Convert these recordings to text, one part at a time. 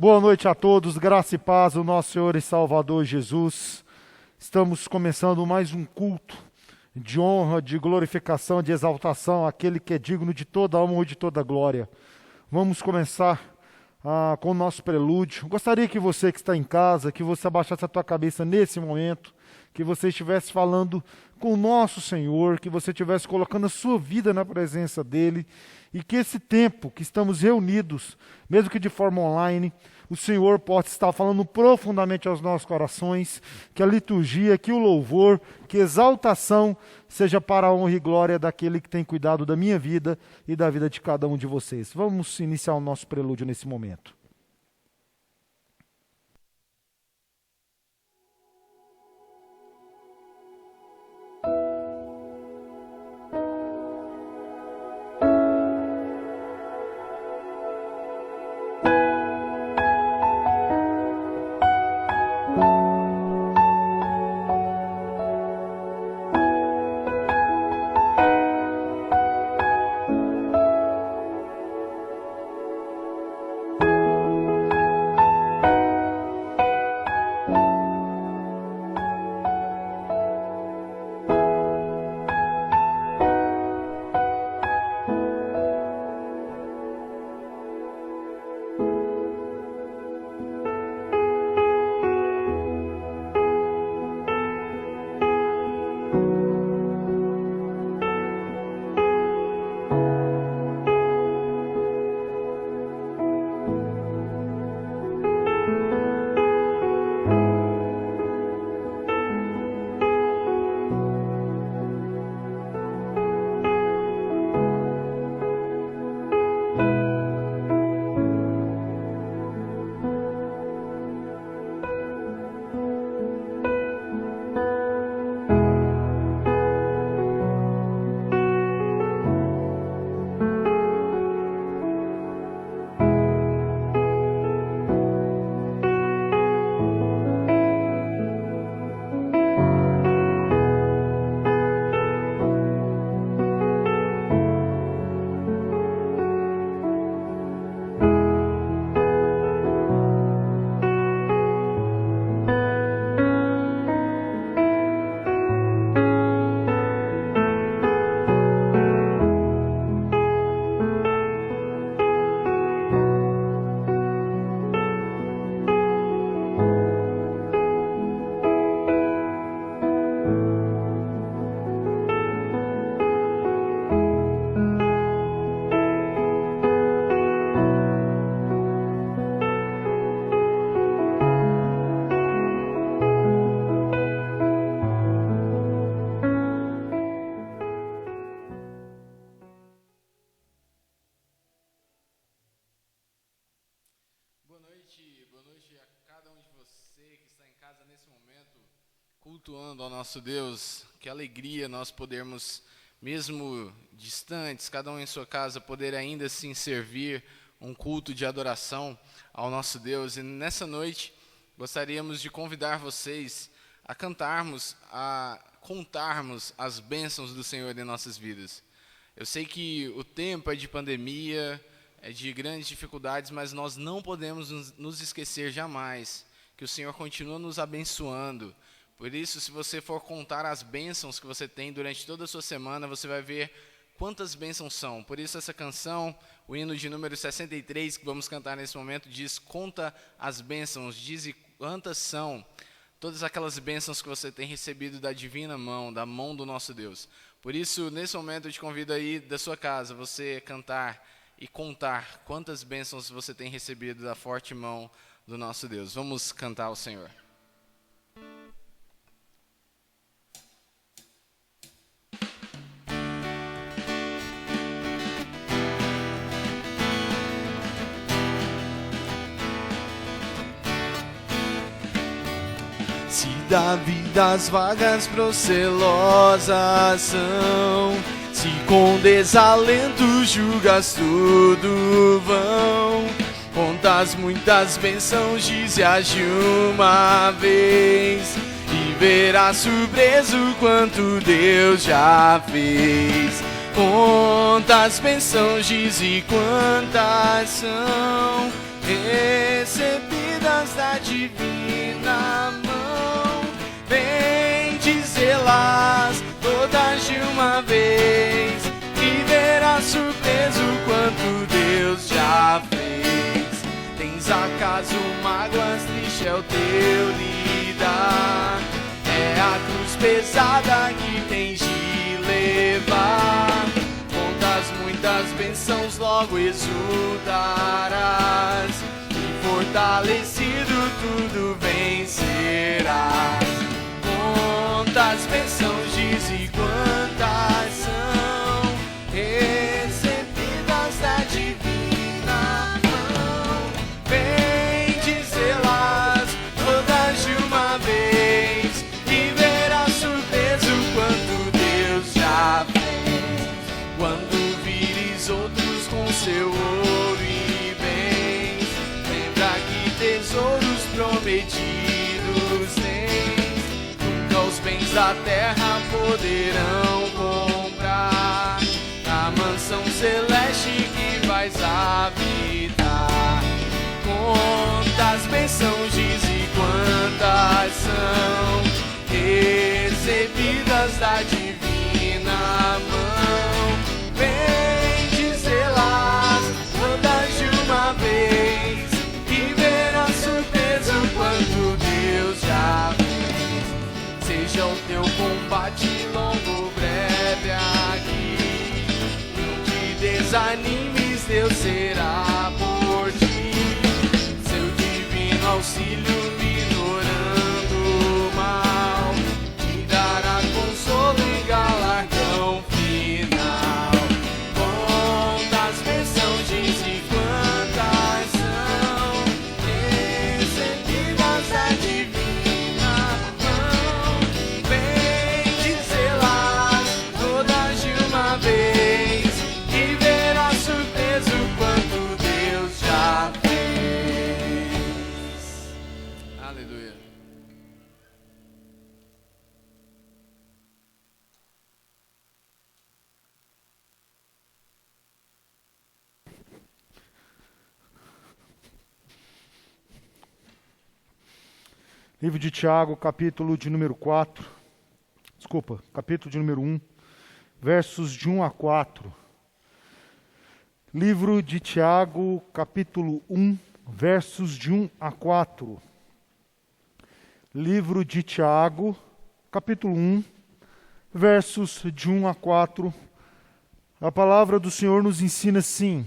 Boa noite a todos, graça e paz do nosso Senhor e Salvador Jesus. Estamos começando mais um culto de honra, de glorificação, de exaltação àquele que é digno de toda a honra e de toda a glória. Vamos começar com o nosso prelúdio. Gostaria que você que está em casa, que você abaixasse a tua cabeça nesse momento, que você estivesse falando com o nosso Senhor, que você estivesse colocando a sua vida na presença dEle, e que esse tempo que estamos reunidos, mesmo que de forma online, o Senhor possa estar falando profundamente aos nossos corações, que a liturgia, que o louvor, que a exaltação seja para a honra e glória daquele que tem cuidado da minha vida e da vida de cada um de vocês. Vamos iniciar o nosso prelúdio nesse momento. Cultuando ao nosso Deus, que alegria nós podermos, mesmo distantes, cada um em sua casa, poder ainda assim servir um culto de adoração ao nosso Deus. E nessa noite, gostaríamos de convidar vocês a cantarmos, a contarmos as bênçãos do Senhor em nossas vidas. Eu sei que o tempo é de pandemia, é de grandes dificuldades, mas nós não podemos nos esquecer jamais que o Senhor continua nos abençoando. Por isso, se você for contar as bênçãos que você tem durante toda a sua semana, você vai ver quantas bênçãos são. Por isso, essa canção, o hino de número 63, que vamos cantar nesse momento, diz: conta as bênçãos, diz quantas são todas aquelas bênçãos que você tem recebido da divina mão, da mão do nosso Deus. Por isso, nesse momento, eu te convido aí da sua casa, você cantar e contar quantas bênçãos você tem recebido da forte mão do nosso Deus. Vamos cantar ao Senhor. Se da vida as vagas procelosas são, se com desalento julgas tudo vão, contas muitas bênçãos, dize-as de uma vez, e verás surpreso quanto Deus já fez. Contas bênçãos, dize quantas são, recebidas da divina mão. Vem dizê-las todas de uma vez, e verás surpreso quanto Deus já fez. Tens acaso mágoas, triste é o teu lidar, é a cruz pesada que tens de levar. Contas muitas bênçãos logo exultarás, e fortalecido tudo vencerás. Quantas bênçãos diz e quantas são recebidas da divina mão. Vem dizê-las todas de uma vez, e verás surpreso quanto Deus já fez. Quando vires outros com seu ouro e bens, lembra que tesouros prometidos tens. Nunca os bens da terra poderão comprar a mansão celeste que vais habitar. Quantas bênçãos diz e quantas são recebidas da divina mão. Vem dizê-las todas de uma vez, e verás surpreso quanto Deus já fez. Seja o teu combate longo ou breve aqui, não te desanimes, Deus será por ti. Seu divino auxílio minorando o mal, te dará consolo e galardão final. Quantas bênçãos diz e quantas são recebidas da divina mão. Vem dizê-las todas de uma vez, e verás surpreso quanto Deus já fez. Aleluia. Livro de Tiago, capítulo de número 1, versos de 1 a 4. Livro de Tiago, capítulo 1, versos de 1 a 4. Livro de Tiago, capítulo 1, versos de 1 a 4. A palavra do Senhor nos ensina assim: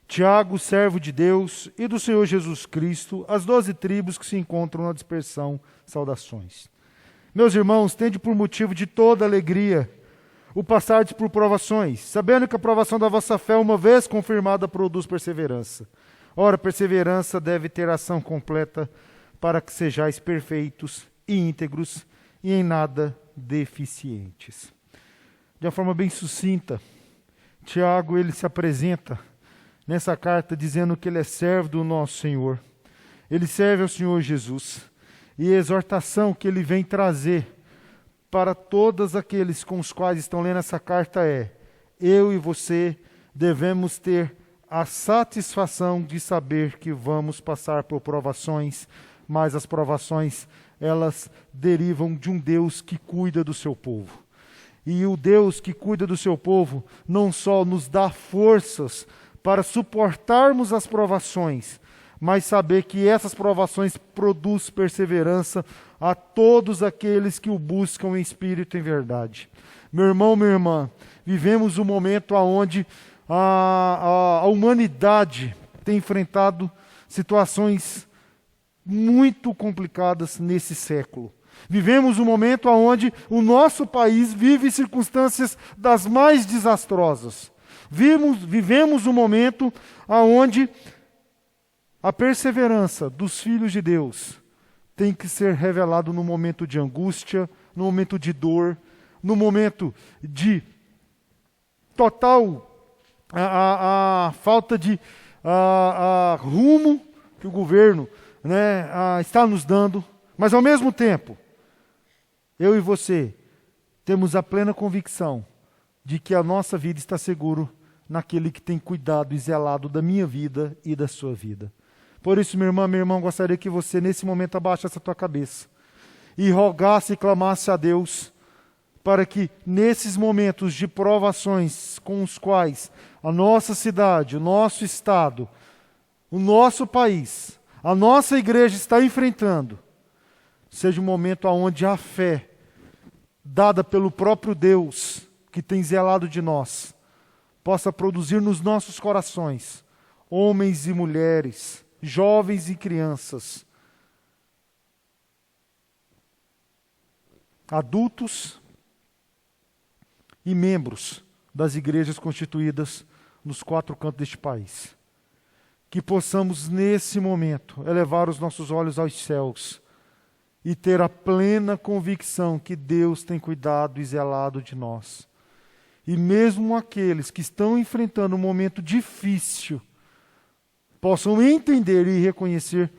Tiago, servo de Deus e do Senhor Jesus Cristo, as 12 tribos que se encontram na dispersão, saudações. Meus irmãos, tende por motivo de toda alegria o passardes por provações, sabendo que a provação da vossa fé, uma vez confirmada, produz perseverança. Ora, perseverança deve ter ação completa, para que sejais perfeitos e íntegros e em nada deficientes. De uma forma bem sucinta, Tiago ele se apresenta nessa carta dizendo que ele é servo do nosso Senhor. Ele serve ao Senhor Jesus. E a exortação que ele vem trazer para todos aqueles com os quais estão lendo essa carta é: eu e você devemos ter a satisfação de saber que vamos passar por provações, mas as provações, elas derivam de um Deus que cuida do seu povo. E o Deus que cuida do seu povo não só nos dá forças para suportarmos as provações, mas saber que essas provações produzem perseverança a todos aqueles que o buscam em espírito e em verdade. Meu irmão, minha irmã, vivemos um momento onde a humanidade tem enfrentado situações muito complicadas nesse século. Vivemos um momento onde o nosso país vive circunstâncias das mais desastrosas. Vivemos um momento onde a perseverança dos filhos de Deus tem que ser revelado no momento de angústia, no momento de dor, no momento de total a falta de rumo que o governo está nos dando. Mas ao mesmo tempo, eu e você temos a plena convicção de que a nossa vida está segura naquele que tem cuidado e zelado da minha vida e da sua vida. Por isso, minha irmã, meu irmão, gostaria que você nesse momento abaixasse a tua cabeça e rogasse e clamasse a Deus para que nesses momentos de provações com os quais a nossa cidade, o nosso estado, o nosso país, a nossa igreja está enfrentando, seja um momento onde a fé dada pelo próprio Deus, que tem zelado de nós, possa produzir nos nossos corações, homens e mulheres, jovens e crianças, adultos e membros das igrejas constituídas nos 4 cantos deste país. Que possamos, nesse momento, elevar os nossos olhos aos céus e ter a plena convicção que Deus tem cuidado e zelado de nós. E mesmo aqueles que estão enfrentando um momento difícil, possam entender e reconhecer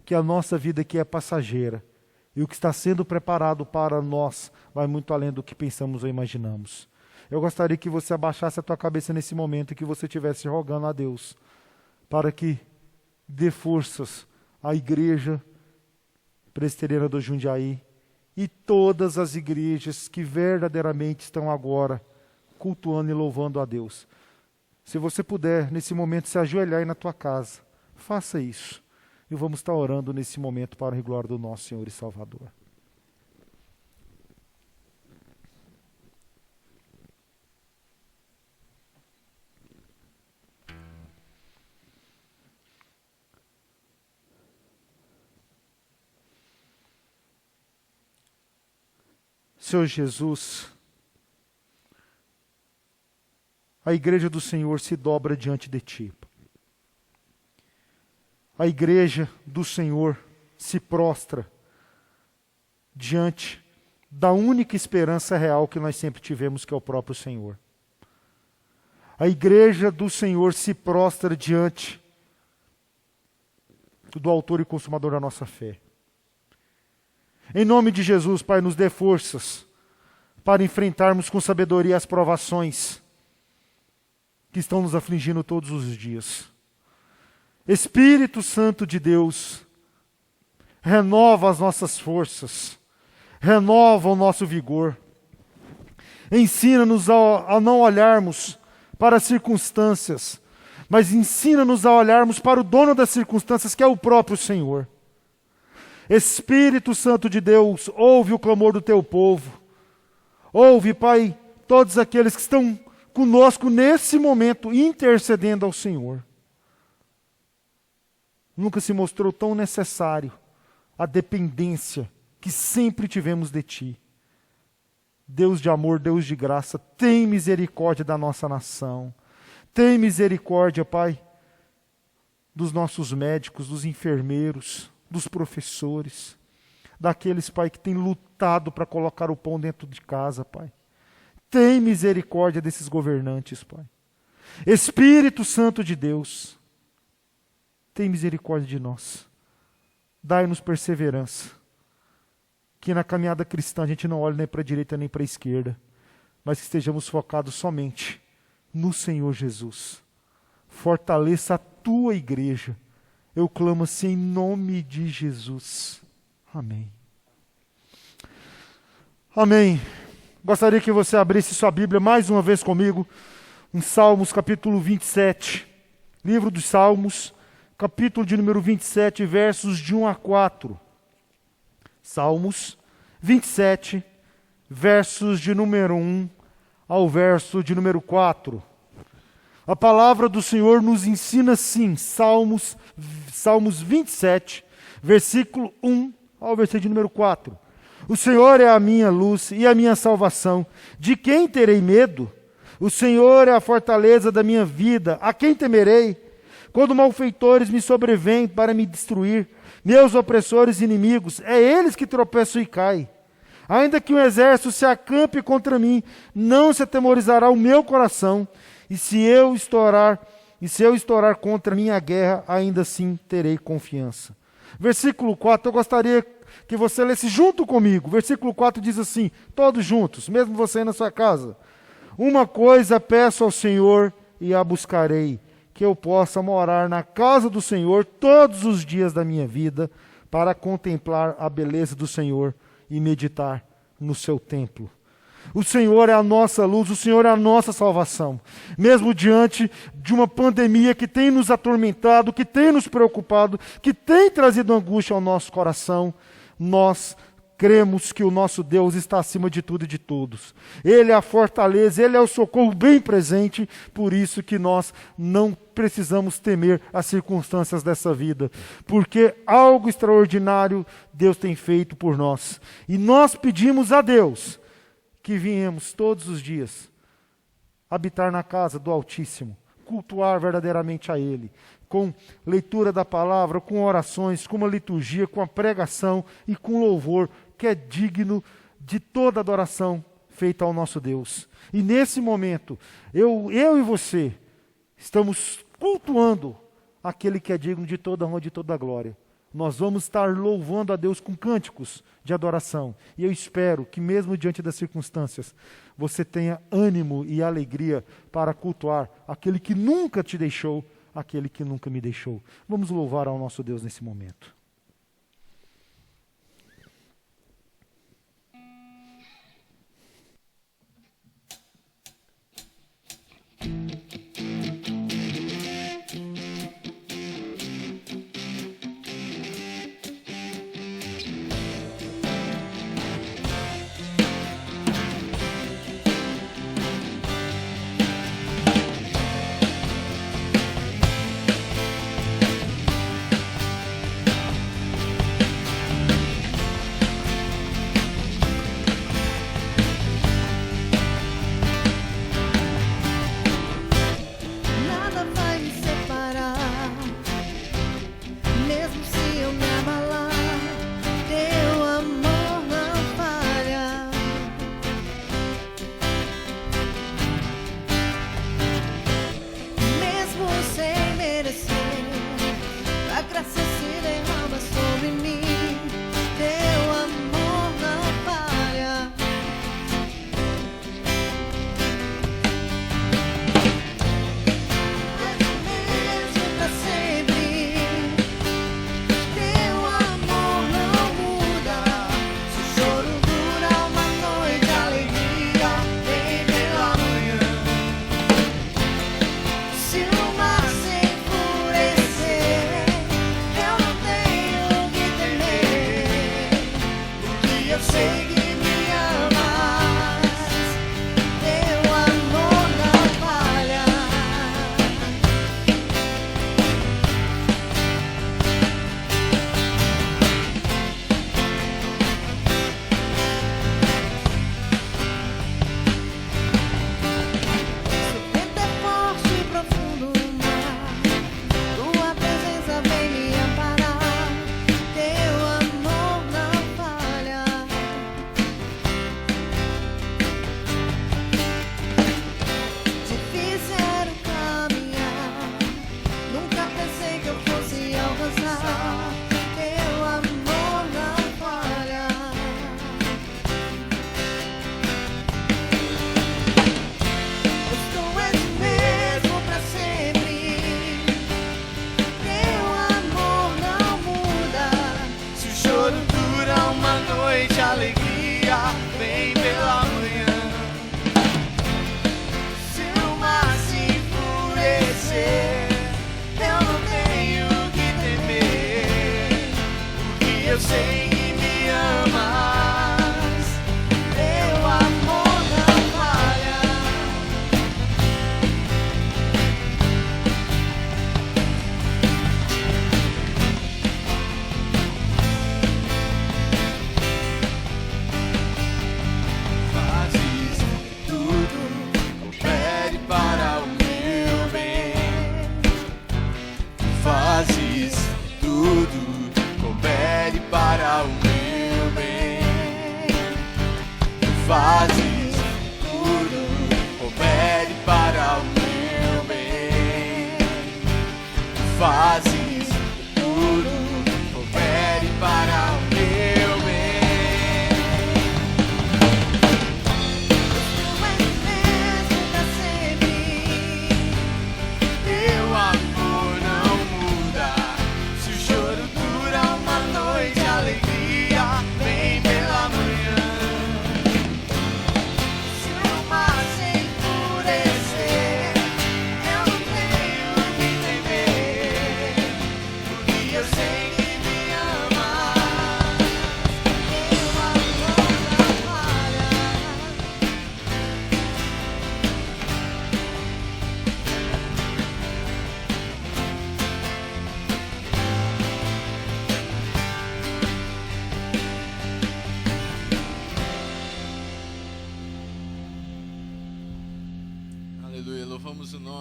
que a nossa vida aqui é passageira. E o que está sendo preparado para nós vai muito além do que pensamos ou imaginamos. Eu gostaria que você abaixasse a tua cabeça nesse momento e que você estivesse rogando a Deus para que dê forças à igreja presbiteriana do Jundiaí e todas as igrejas que verdadeiramente estão agora cultuando e louvando a Deus. Se você puder, nesse momento, se ajoelhar aí na tua casa, faça isso. E vamos estar orando nesse momento para a glória do nosso Senhor e Salvador. Senhor Jesus, a igreja do Senhor se dobra diante de Ti. A igreja do Senhor se prostra diante da única esperança real que nós sempre tivemos, que é o próprio Senhor. A igreja do Senhor se prostra diante do autor e consumador da nossa fé. Em nome de Jesus, Pai, nos dê forças para enfrentarmos com sabedoria as provações que estão nos afligindo todos os dias. Espírito Santo de Deus, renova as nossas forças, renova o nosso vigor. Ensina-nos a não olharmos para as circunstâncias, mas ensina-nos a olharmos para o dono das circunstâncias, que é o próprio Senhor. Espírito Santo de Deus, ouve o clamor do teu povo. Ouve, Pai, todos aqueles que estão conosco nesse momento, intercedendo ao Senhor. Nunca se mostrou tão necessário a dependência que sempre tivemos de Ti. Deus de amor, Deus de graça, tem misericórdia da nossa nação. Tem misericórdia, Pai, dos nossos médicos, dos enfermeiros, dos professores, daqueles, Pai, que têm lutado para colocar o pão dentro de casa, Pai. Tem misericórdia desses governantes, Pai. Espírito Santo de Deus, tem misericórdia de nós. Dai-nos perseverança. Que na caminhada cristã a gente não olhe nem para a direita nem para a esquerda, mas que estejamos focados somente no Senhor Jesus. Fortaleça a Tua igreja. Eu clamo assim em nome de Jesus. Amém. Amém. Gostaria que você abrisse sua Bíblia mais uma vez comigo, em Salmos capítulo 27. Livro dos Salmos, capítulo de número 27, versos de 1 a 4. Salmos 27, versos de número 1 ao verso de número 4. A palavra do Senhor nos ensina assim, Salmos 27, versículo 1 ao versículo de número 4. O Senhor é a minha luz e a minha salvação. De quem terei medo? O Senhor é a fortaleza da minha vida. A quem temerei? Quando malfeitores me sobrevêm para me destruir, meus opressores e inimigos, é eles que tropeçam e caem. Ainda que um exército se acampe contra mim, não se atemorizará o meu coração. E se eu estourar contra a minha guerra, ainda assim terei confiança. Versículo 4, eu gostaria que você lesse junto comigo. Versículo 4 diz assim, todos juntos, mesmo você aí na sua casa. Uma coisa peço ao Senhor, e a buscarei, que eu possa morar na casa do Senhor todos os dias da minha vida, para contemplar a beleza do Senhor e meditar no seu templo. O Senhor é a nossa luz, o Senhor é a nossa salvação. Mesmo diante de uma pandemia que tem nos atormentado, que tem nos preocupado, que tem trazido angústia ao nosso coração, nós cremos que o nosso Deus está acima de tudo e de todos. Ele é a fortaleza, Ele é o socorro bem presente, por isso que nós não precisamos temer as circunstâncias dessa vida, porque algo extraordinário Deus tem feito por nós. E nós pedimos a Deus que viemos todos os dias habitar na casa do Altíssimo, cultuar verdadeiramente a Ele, com leitura da palavra, com orações, com uma liturgia, com a pregação e com louvor, que é digno de toda adoração feita ao nosso Deus. E nesse momento, eu e você, estamos cultuando aquele que é digno de toda honra e de toda glória. Nós vamos estar louvando a Deus com cânticos de adoração. E eu espero que mesmo diante das circunstâncias, você tenha ânimo e alegria para cultuar aquele que nunca te deixou, aquele que nunca me deixou. Vamos louvar ao nosso Deus nesse momento.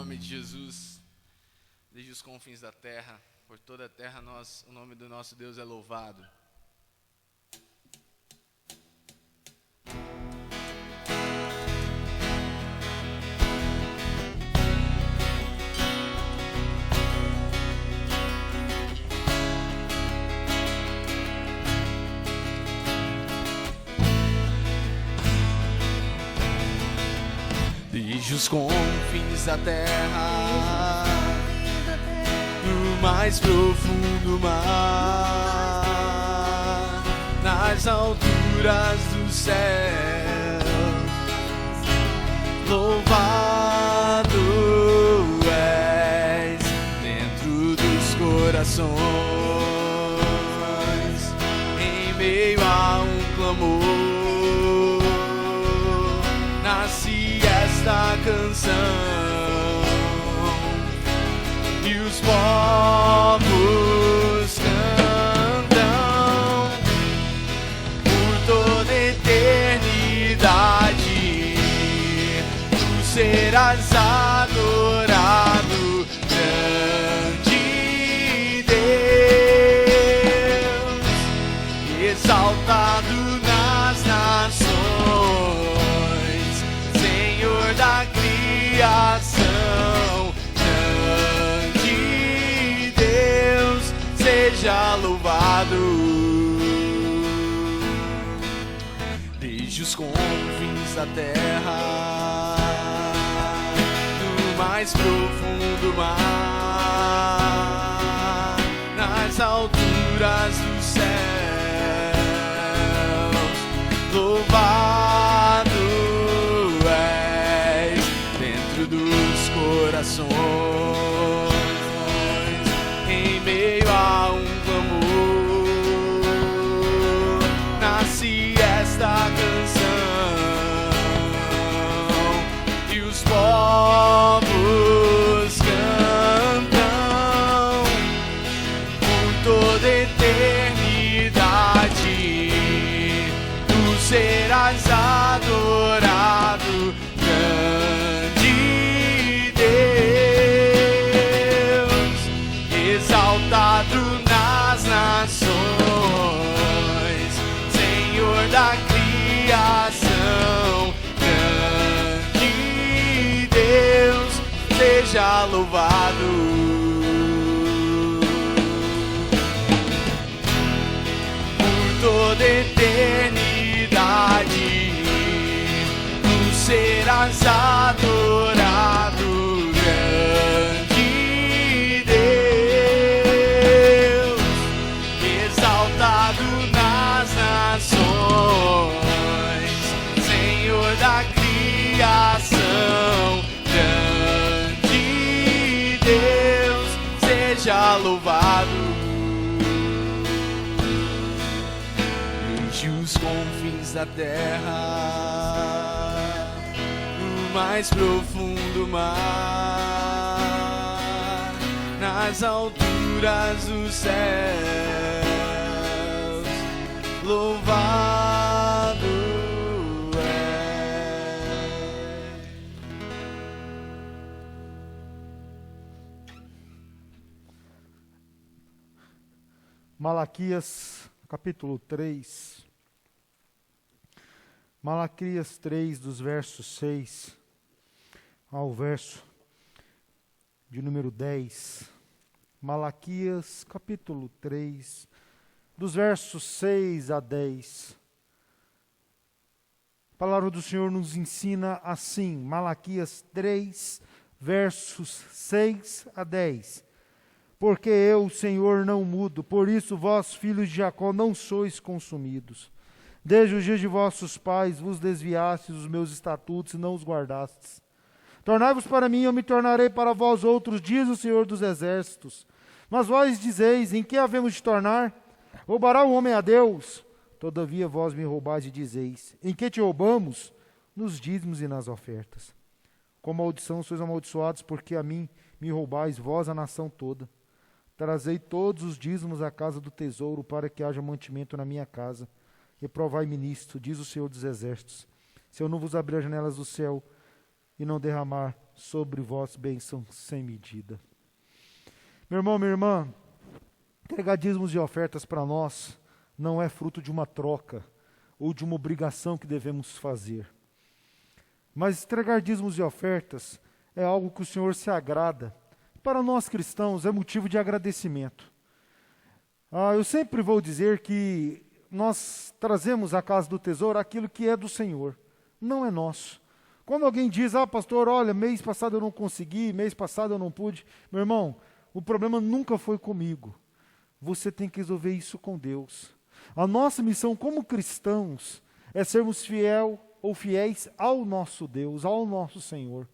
nome de Jesus, desde os confins da terra, por toda a terra, o nome do nosso Deus é louvado. Desde os confins da terra, no mais profundo mar, nas alturas do céu, louvado és dentro dos corações, em meio a um clamor, nasce esta canção, e os povos cantam por toda eternidade. Tu serás adorado, grande Deus, exaltado nas nações, Senhor da criação, grande Deus, seja louvado. Desde os confins da terra, no mais profundo mar, nas alturas dos céus, louvado és dentro dos corações, em meio a um clamor, nasce esta canção, e os povos cantam por toda eternidade. Tu serás adorado, grande Deus, exaltado nas nações, Senhor da criação, grande Deus, seja louvado. Por toda eternidade, tu serás adorado, grande Deus, exaltado nas nações, Senhor da criação, grande Deus, seja louvado. Desde os confins da terra, no mais profundo mar, nas alturas dos céus, louvado é. Malaquias, capítulo 3. Malaquias 3, dos versos 6 ao verso de número 10. Malaquias, capítulo 3, dos versos 6 a 10. A palavra do Senhor nos ensina assim, Malaquias 3, versos 6 a 10. Porque eu, Senhor, não mudo, por isso vós, filhos de Jacó, não sois consumidos. Desde os dias de vossos pais vos desviastes dos meus estatutos e não os guardastes. Tornai-vos para mim, eu me tornarei para vós outros, diz o Senhor dos Exércitos. Mas vós dizeis, em que havemos de tornar? Roubará o homem a Deus? Todavia vós me roubais e dizeis, em que te roubamos? Nos dízimos e nas ofertas. Com maldição sois amaldiçoados, porque a mim me roubais, vós a nação toda. Trazei todos os dízimos à casa do tesouro, para que haja mantimento na minha casa. E provai-me nisto, diz o Senhor dos Exércitos, se eu não vos abrir as janelas do céu e não derramar sobre vós bênção sem medida. Meu irmão, minha irmã, entregar dízimos e ofertas para nós não é fruto de uma troca ou de uma obrigação que devemos fazer. Mas entregar dízimos e ofertas é algo que o Senhor se agrada. Para nós cristãos é motivo de agradecimento. Eu sempre vou dizer que nós trazemos à casa do tesouro aquilo que é do Senhor, não é nosso. Quando alguém diz, pastor, olha, mês passado eu não consegui, mês passado eu não pude. Meu irmão, o problema nunca foi comigo. Você tem que resolver isso com Deus. A nossa missão como cristãos é sermos fiéis ao nosso Deus, ao nosso Senhor.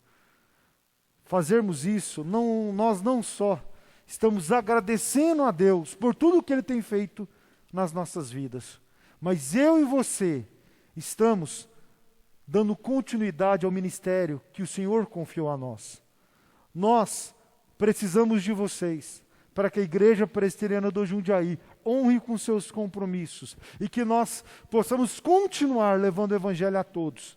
Fazermos isso, nós não só estamos agradecendo a Deus por tudo que Ele tem feito nas nossas vidas, mas eu e você estamos dando continuidade ao ministério que o Senhor confiou a nós. Nós precisamos de vocês para que a Igreja Presbiteriana do Jundiaí honre com seus compromissos e que nós possamos continuar levando o Evangelho a todos.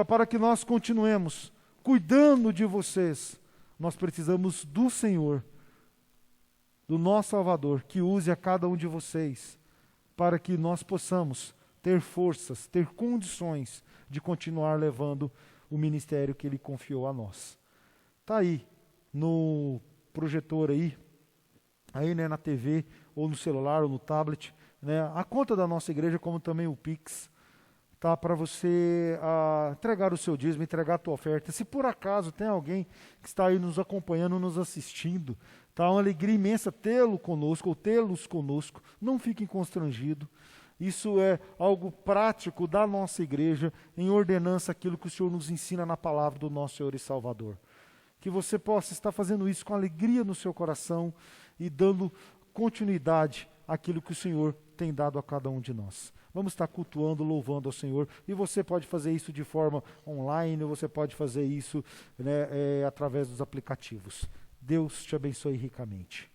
Para que nós continuemos cuidando de vocês, nós precisamos do Senhor, do nosso Salvador, que use a cada um de vocês, para que nós possamos ter forças, ter condições de continuar levando o ministério que Ele confiou a nós. Está aí, no projetor aí, né, na TV, ou no celular, ou no tablet, né, a conta da nossa igreja, como também o Pix, tá, para você entregar o seu dízimo, entregar a tua oferta. Se por acaso tem alguém que está aí nos acompanhando, nos assistindo, tá, uma alegria imensa tê-lo conosco, ou tê-los conosco, não fiquem constrangidos. Isso é algo prático da nossa igreja, em ordenança aquilo que o Senhor nos ensina na palavra do nosso Senhor e Salvador. Que você possa estar fazendo isso com alegria no seu coração e dando continuidade àquilo que o Senhor tem dado a cada um de nós. Vamos estar cultuando, louvando ao Senhor, e você pode fazer isso de forma online, você pode fazer isso, né, através dos aplicativos. Deus te abençoe ricamente.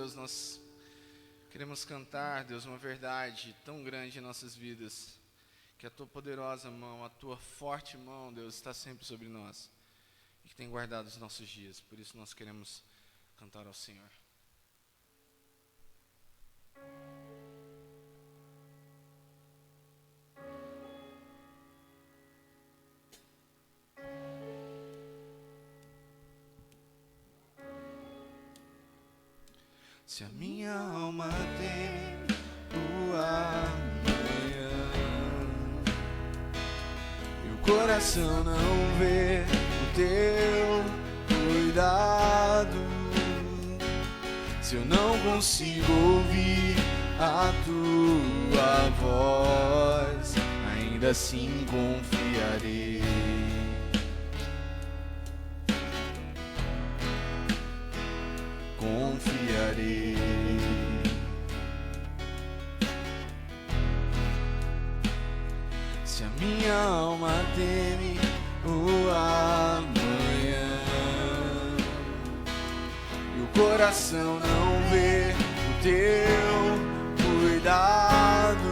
Deus, nós queremos cantar, Deus, uma verdade tão grande em nossas vidas, que a tua poderosa mão, a tua forte mão, Deus, está sempre sobre nós e que tem guardado os nossos dias. Por isso nós queremos cantar ao Senhor. Se a minha alma tem o amanhã e o coração não vê o teu cuidado, se eu não consigo ouvir a tua voz, ainda assim confiarei. Confiarei. Se a minha alma teme o amanhã e o coração não vê o teu cuidado,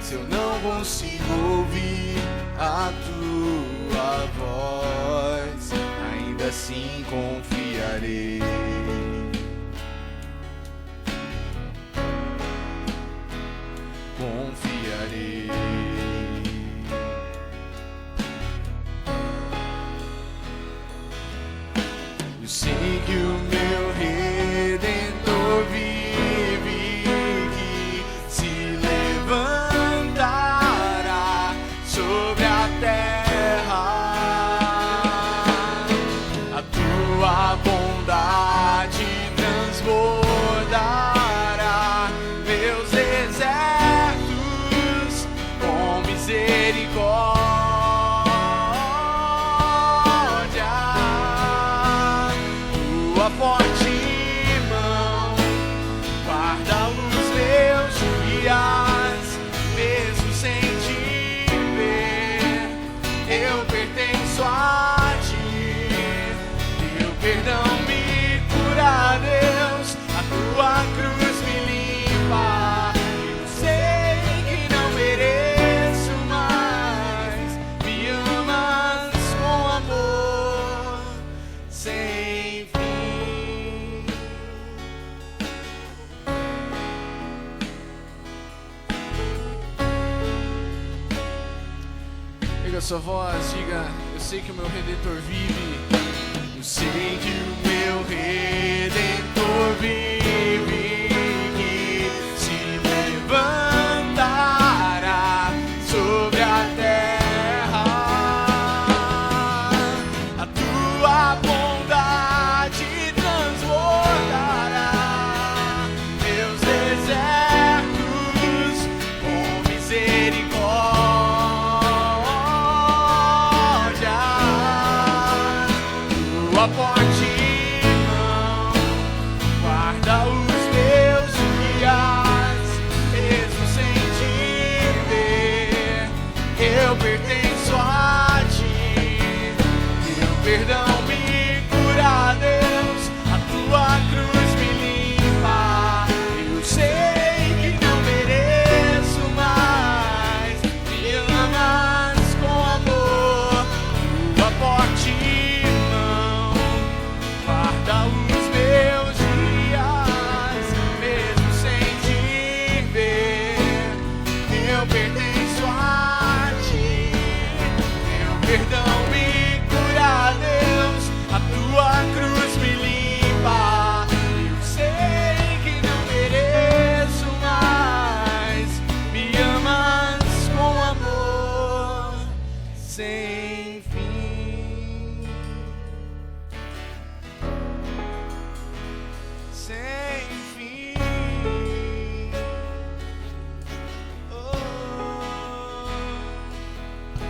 se eu não consigo ouvir a tua voz, ainda assim confiarei. Confiarei. Eu sei que o meu Redentor vive, que se levantará sobre a terra. A tua bondade transbordará meus desertos com misericórdia. Tua forte mão guarda os meus dias, mesmo sem te ver, eu pertenço a ti. Teu perdão me cura, Deus, a tua cruz me limpa. Eu sei que não mereço, mas me amas com amor sem fim. Pega sua voz, diga: eu sei que o meu Redentor vive. Eu sei que o meu Redentor vive, que se levantará sobre a terra. A tua bondade transbordará meus desertos com misericórdia. Tua forte mão guarda os meus dias, mesmo sem te ver, eu pertenço a ti. Teu perdão me cura, Deus, a tua cruz me limpa. Eu sei que não mereço, mas me amas com amor. Tua forte mão guarda os meus dias, mesmo sem te ver, eu pertenço a ti. Teu perdão me cura, Deus, a tua cruz me limpa. Eu sei que não mereço, mas me amas com amor sem fim. Sem fim. Oh,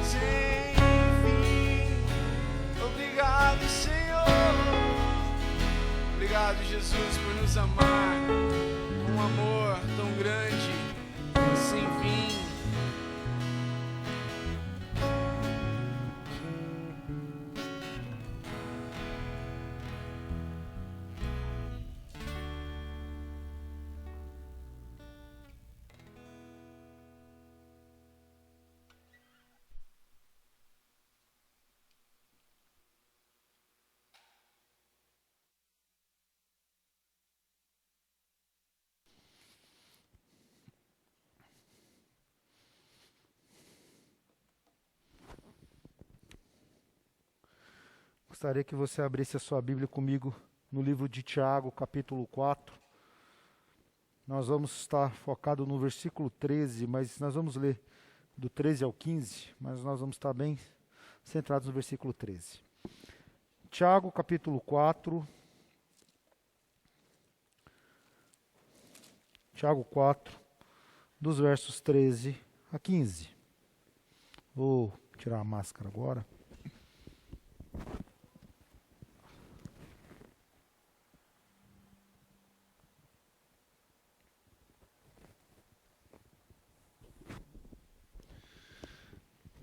sem fim. Obrigado, Senhor. Obrigado, Jesus, por nos amar com um amor tão grande, sem fim. Gostaria que você abrisse a sua Bíblia comigo no livro de Tiago, capítulo 4. Nós vamos estar focados no versículo 13, mas nós vamos ler do 13 ao 15, mas nós vamos estar bem centrados no versículo 13. Tiago, capítulo 4. Tiago 4, dos versos 13 a 15. Vou tirar a máscara agora.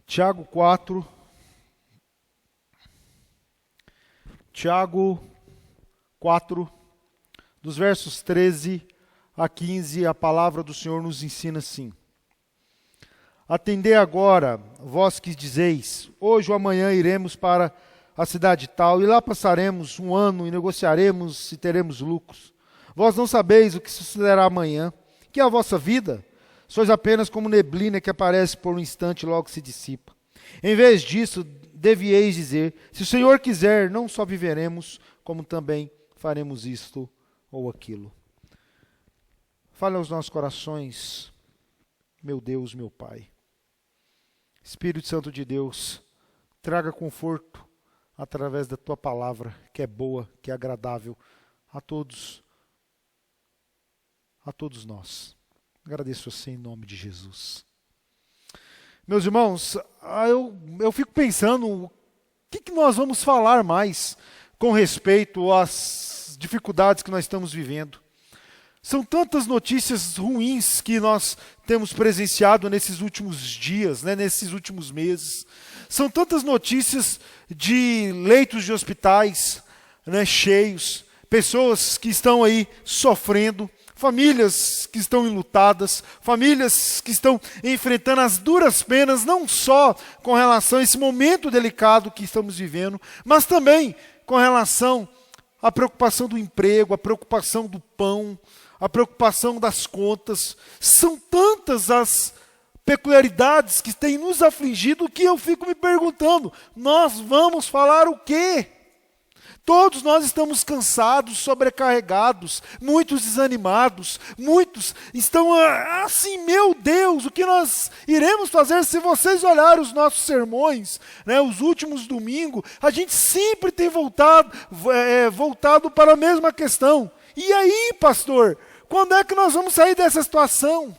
Tiago 4, dos versos 13 a 15, a palavra do Senhor nos ensina assim: Atendei agora, vós que dizeis, hoje ou amanhã iremos para a cidade tal, e lá passaremos um ano e negociaremos e teremos lucros. Vós não sabeis o que sucederá amanhã, que é a vossa vida. Sois apenas como neblina que aparece por um instante e logo se dissipa. Em vez disso, devieis dizer, se o Senhor quiser, não só viveremos, como também faremos isto ou aquilo. Fale aos nossos corações, meu Deus, meu Pai. Espírito Santo de Deus, traga conforto através da Tua palavra, que é boa, que é agradável a todos nós. Agradeço assim em nome de Jesus. Meus irmãos, eu fico pensando o que nós vamos falar mais com respeito às dificuldades que nós estamos vivendo. São tantas notícias ruins que nós temos presenciado nesses últimos dias, nesses últimos meses. São tantas notícias de leitos de hospitais cheios, pessoas que estão aí sofrendo, famílias que estão enlutadas, famílias que estão enfrentando as duras penas, não só com relação a esse momento delicado que estamos vivendo, mas também com relação à preocupação do emprego, à preocupação do pão, à preocupação das contas. São tantas as peculiaridades que têm nos afligido que eu fico me perguntando, nós vamos falar o quê? Todos nós estamos cansados, sobrecarregados, muitos desanimados, muitos estão assim, meu Deus, o que nós iremos fazer? Se vocês olharem os nossos sermões, os últimos domingos, a gente sempre tem voltado para a mesma questão. E aí, pastor, quando é que nós vamos sair dessa situação?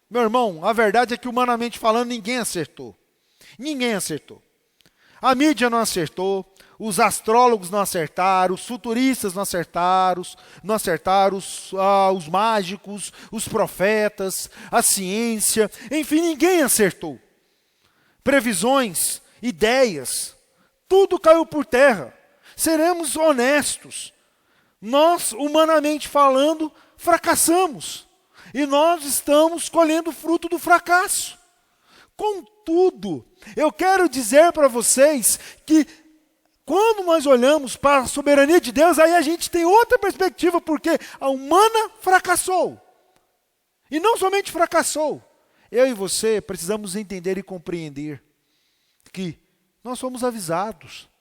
Meu irmão, a verdade é que humanamente falando, ninguém acertou. Ninguém acertou. A mídia não acertou, os astrólogos não acertaram, os futuristas não acertaram, os mágicos, os profetas, a ciência, enfim, ninguém acertou. Previsões, ideias, tudo caiu por terra. Seremos honestos. Nós, humanamente falando, fracassamos. E nós estamos colhendo o fruto do fracasso. Contudo, eu quero dizer para vocês que quando nós olhamos para a soberania de Deus, aí a gente tem outra perspectiva, porque a humana fracassou. E não somente fracassou. Eu e você precisamos entender e compreender que nós fomos avisados.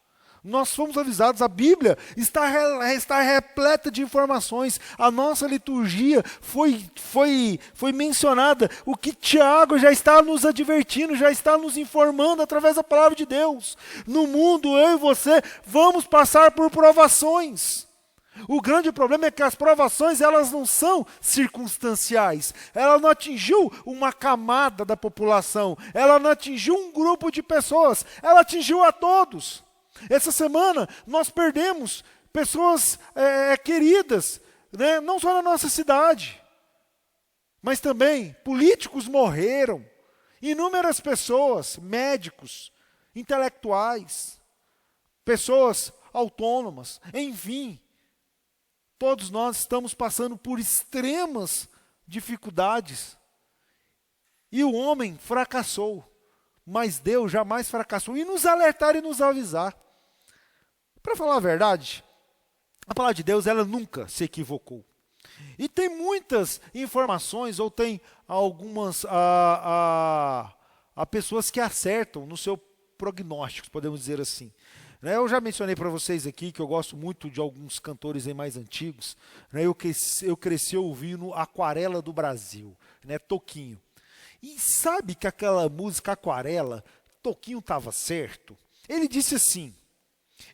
Nós fomos avisados, a Bíblia está repleta de informações. A nossa liturgia foi mencionada. O que Tiago já está nos advertindo, já está nos informando através da palavra de Deus. No mundo, eu e você vamos passar por provações. O grande problema é que as provações, elas não são circunstanciais. Ela não atingiu uma camada da população. Ela não atingiu um grupo de pessoas. Ela atingiu a todos. Essa semana nós perdemos pessoas queridas, não só na nossa cidade, mas também políticos morreram, inúmeras pessoas, médicos, intelectuais, pessoas autônomas, enfim, todos nós estamos passando por extremas dificuldades e o homem fracassou, mas Deus jamais fracassou em nos alertar e nos avisar. Para falar a verdade, a palavra de Deus, ela nunca se equivocou. E tem muitas informações, ou tem algumas pessoas que acertam no seu prognósticos, podemos dizer assim. Né? Eu já mencionei para vocês aqui que eu gosto muito de alguns cantores aí mais antigos. Né? Eu cresci ouvindo Aquarela do Brasil, né? Toquinho. E sabe que aquela música Aquarela, Toquinho estava certo? Ele disse assim: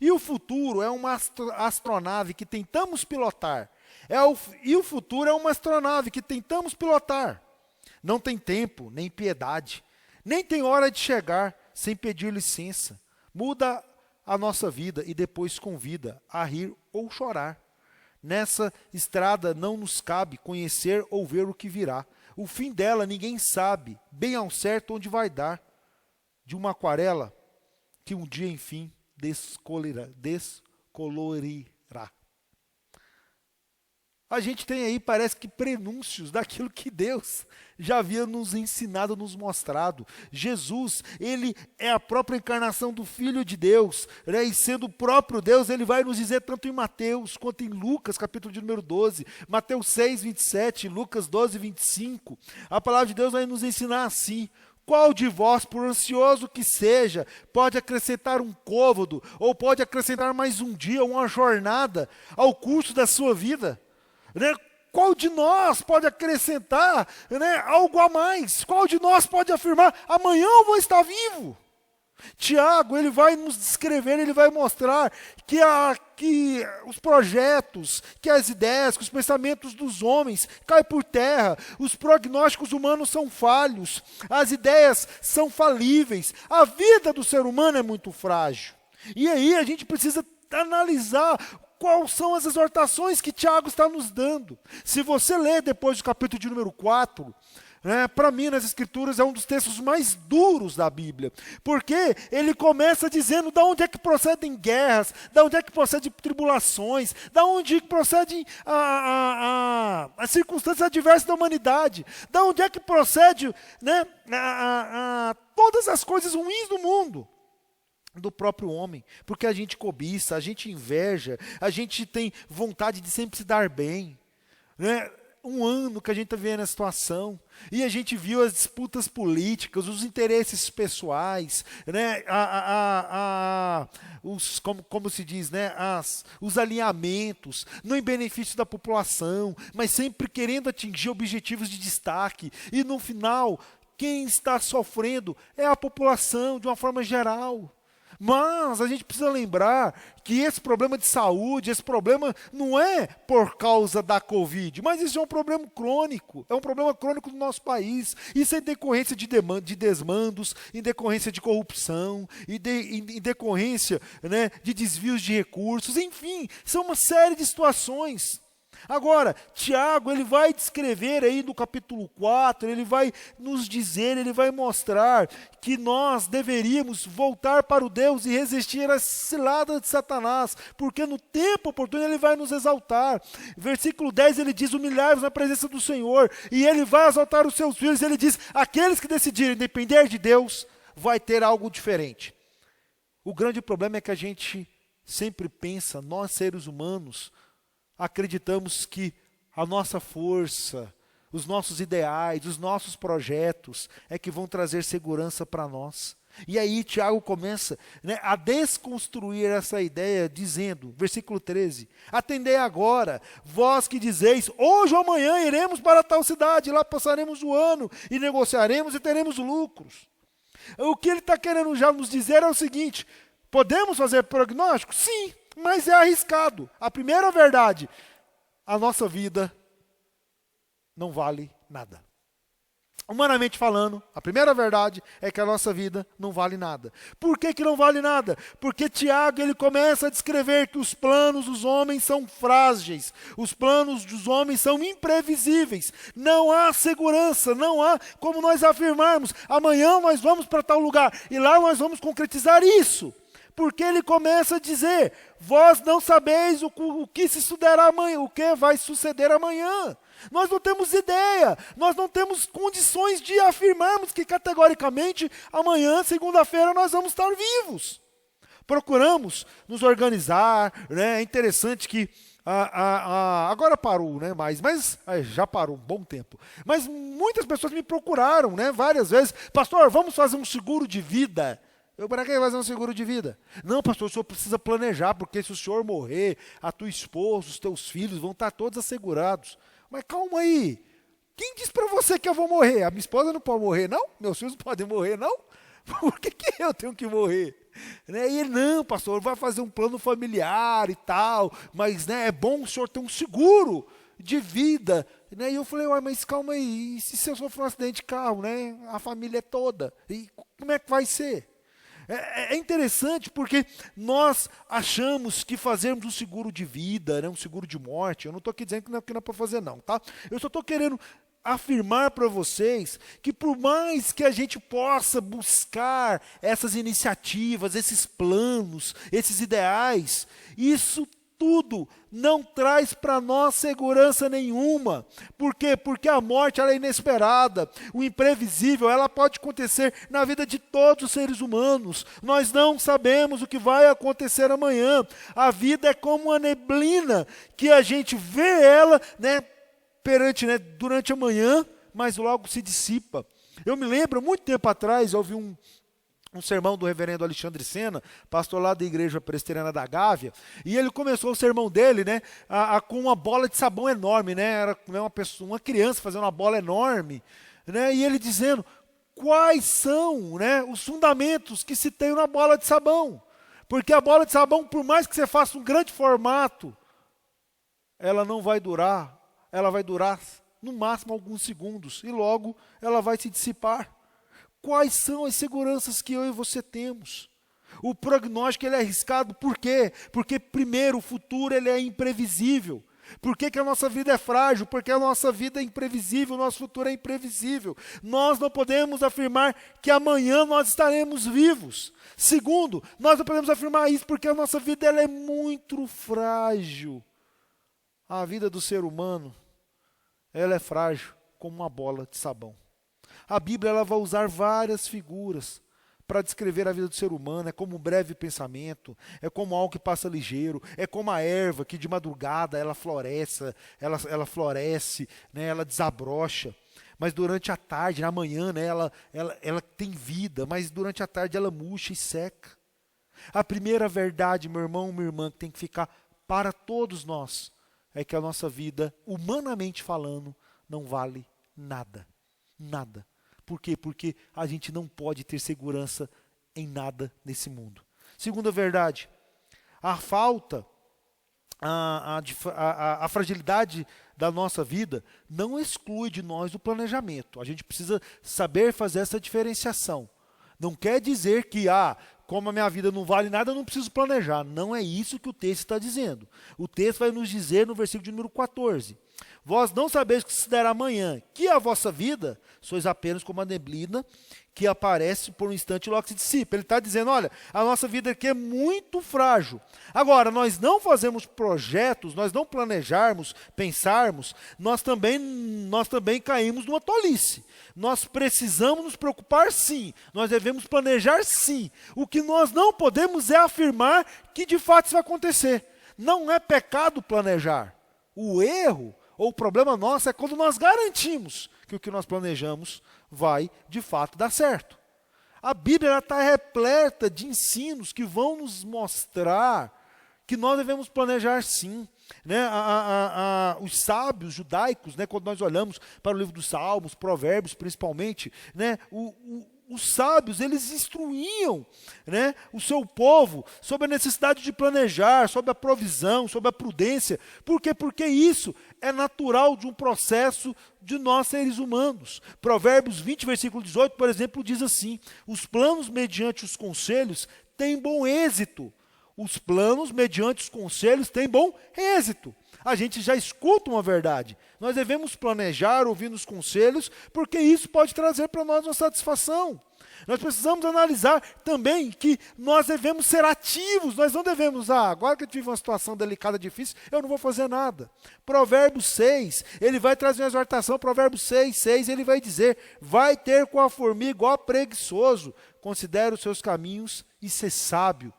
e o futuro é uma astronave que tentamos pilotar. E o futuro é uma astronave que tentamos pilotar. Não tem tempo, nem piedade, nem tem hora de chegar sem pedir licença. Muda a nossa vida e depois convida a rir ou chorar. Nessa estrada não nos cabe conhecer ou ver o que virá. O fim dela ninguém sabe, bem ao certo onde vai dar. De uma aquarela que um dia, enfim, descolorirá. A gente tem aí, parece que prenúncios daquilo que Deus já havia nos ensinado, nos mostrado. Jesus, ele é a própria encarnação do Filho de Deus, né? E sendo o próprio Deus, ele vai nos dizer tanto em Mateus, quanto em Lucas, capítulo de número 12, Mateus 6, 27, Lucas 12, 25. A palavra de Deus vai nos ensinar assim: qual de vós, por ansioso que seja, pode acrescentar um côvado, ou pode acrescentar mais um dia, uma jornada, ao curso da sua vida? Né? Qual de nós pode acrescentar, né, algo a mais? Qual de nós pode afirmar, amanhã eu vou estar vivo? Tiago, ele vai nos descrever, ele vai mostrar que os projetos, que as ideias, que os pensamentos dos homens caem por terra, os prognósticos humanos são falhos, as ideias são falíveis, a vida do ser humano é muito frágil. E aí a gente precisa analisar quais são as exortações que Tiago está nos dando. Se você ler depois do capítulo de número 4, para mim, nas Escrituras, é um dos textos mais duros da Bíblia, porque ele começa dizendo de onde é que procedem guerras, de onde é que procedem tribulações, de onde procedem as circunstâncias adversas da humanidade, de onde é que procede, né, todas as coisas ruins do mundo. Do próprio homem, porque a gente cobiça, a gente inveja, a gente tem vontade de sempre se dar bem, né? Um ano que a gente está vendo a situação, e a gente viu as disputas políticas, os interesses pessoais, né? Como se diz, né? Os alinhamentos, não em benefício da população, mas sempre querendo atingir objetivos de destaque, e no final, quem está sofrendo é a população, de uma forma geral. Mas a gente precisa lembrar que esse problema de saúde, esse problema não é por causa da Covid, mas isso é um problema crônico, do nosso país. Isso é em decorrência de desmandos, em decorrência de corrupção, em decorrência, né, de desvios de recursos, enfim, são uma série de situações. Agora, Tiago, ele vai descrever aí no capítulo 4, ele vai nos dizer, ele vai mostrar que nós deveríamos voltar para o Deus e resistir às ciladas de Satanás, porque no tempo oportuno ele vai nos exaltar. Versículo 10, ele diz: humilhai-vos na presença do Senhor, e ele vai exaltar os seus filhos. Ele diz: aqueles que decidirem depender de Deus, vai ter algo diferente. O grande problema é que a gente sempre pensa, nós seres humanos, acreditamos que a nossa força, os nossos ideais, os nossos projetos é que vão trazer segurança para nós. E aí Tiago começa, né, a desconstruir essa ideia dizendo, versículo 13: atendei agora, vós que dizeis, hoje ou amanhã iremos para tal cidade, lá passaremos o ano e negociaremos e teremos lucros. O que ele está querendo já nos dizer é o seguinte: podemos fazer prognóstico? Sim, mas é arriscado. A primeira verdade: a nossa vida não vale nada. Humanamente falando, a primeira verdade é que a nossa vida não vale nada. Por que não vale nada? Porque Tiago, ele começa a descrever que os planos dos homens são frágeis, os planos dos homens são imprevisíveis, não há segurança, não há como nós afirmarmos, amanhã nós vamos para tal lugar, e lá nós vamos concretizar isso. Porque ele começa a dizer, vós não sabeis o que se sucederá amanhã, o que vai suceder amanhã. Nós não temos ideia, nós não temos condições de afirmarmos que categoricamente amanhã, segunda-feira, nós vamos estar vivos. Procuramos nos organizar, né? É interessante que agora parou, né? Mas já parou um bom tempo. Mas muitas pessoas me procuraram, né? Várias vezes, pastor, vamos fazer um seguro de vida. Para que fazer um seguro de vida? Não, pastor, o senhor precisa planejar, porque se o senhor morrer, a tua esposa, os teus filhos vão estar todos assegurados. Mas calma aí, quem disse para você que eu vou morrer? A minha esposa não pode morrer, não? Meus filhos não podem morrer, não? Por que eu tenho que morrer? Né? E ele, não, pastor, vai fazer um plano familiar e tal, mas né, é bom o senhor ter um seguro de vida. Né? E eu falei, uai, mas calma aí, e se eu sofrer um acidente de carro, né? A família é toda, e como é que vai ser? É interessante porque nós achamos que fazermos um seguro de vida, né, um seguro de morte, eu não estou aqui dizendo que não é para fazer não, tá? Eu só estou querendo afirmar para vocês que por mais que a gente possa buscar essas iniciativas, esses planos, esses ideais, isso tudo não traz para nós segurança nenhuma. Por quê? Porque a morte ela é inesperada, o imprevisível, ela pode acontecer na vida de todos os seres humanos. Nós não sabemos o que vai acontecer amanhã. A vida é como uma neblina que a gente vê ela, né, durante a manhã, mas logo se dissipa. Eu me lembro, muito tempo atrás, eu ouvi um sermão do reverendo Alexandre Sena, pastor lá da igreja presbiteriana da Gávea, e ele começou o sermão dele, né, com uma bola de sabão enorme, né, era uma criança fazendo uma bola enorme, né, e ele dizendo quais são, né, os fundamentos que se tem na bola de sabão, porque a bola de sabão, por mais que você faça um grande formato, ela não vai durar, ela vai durar no máximo alguns segundos, e logo ela vai se dissipar. Quais são as seguranças que eu e você temos? O prognóstico ele é arriscado, por quê? Porque primeiro o futuro ele é imprevisível. Por que a nossa vida é frágil? Porque a nossa vida é imprevisível, o nosso futuro é imprevisível. Nós não podemos afirmar que amanhã nós estaremos vivos. Segundo, nós não podemos afirmar isso porque a nossa vida ela é muito frágil. A vida do ser humano, ela é frágil como uma bola de sabão. A Bíblia ela vai usar várias figuras para descrever a vida do ser humano. É como um breve pensamento, é como algo que passa ligeiro, é como a erva que de madrugada ela floresce, né, ela desabrocha. Mas durante a tarde, na manhã, né, ela tem vida, mas durante a tarde ela murcha e seca. A primeira verdade, meu irmão, minha irmã, que tem que ficar para todos nós, é que a nossa vida, humanamente falando, não vale nada. Nada. Por quê? Porque a gente não pode ter segurança em nada nesse mundo. Segunda verdade, a falta, a fragilidade da nossa vida não exclui de nós o planejamento. A gente precisa saber fazer essa diferenciação. Não quer dizer que, como a minha vida não vale nada, eu não preciso planejar. Não é isso que o texto está dizendo. O texto vai nos dizer no versículo de número 14. Vós não sabeis o que se dará amanhã, que a vossa vida sois apenas como a neblina que aparece por um instante e logo se dissipa. Ele está dizendo, olha, a nossa vida aqui é muito frágil. Agora, nós não fazemos projetos, nós não planejarmos, pensarmos, nós também caímos numa tolice. Nós precisamos nos preocupar sim, nós devemos planejar sim. O que nós não podemos é afirmar que de fato isso vai acontecer. Não é pecado planejar. O erro ou o problema nosso é quando nós garantimos que o que nós planejamos vai, de fato, dar certo. A Bíblia está repleta de ensinos que vão nos mostrar que nós devemos planejar sim. Né? Os sábios judaicos, né, quando nós olhamos para o livro dos Salmos, Provérbios principalmente, né, os sábios, eles instruíam, né, o seu povo sobre a necessidade de planejar, sobre a provisão, sobre a prudência. Por quê? Porque isso é natural de um processo de nós seres humanos. Provérbios 20, versículo 18, por exemplo, diz assim: os planos mediante os conselhos têm bom êxito. Os planos mediante os conselhos têm bom êxito. A gente já escuta uma verdade. Nós devemos planejar, ouvindo os conselhos, porque isso pode trazer para nós uma satisfação. Nós precisamos analisar também que nós devemos ser ativos. Nós não devemos, agora que eu tive uma situação delicada, difícil, eu não vou fazer nada. Provérbios 6, ele vai trazer uma exortação, Provérbios 6, ele vai dizer: vai ter com a formiga, ó preguiçoso, considere os seus caminhos e ser sábio.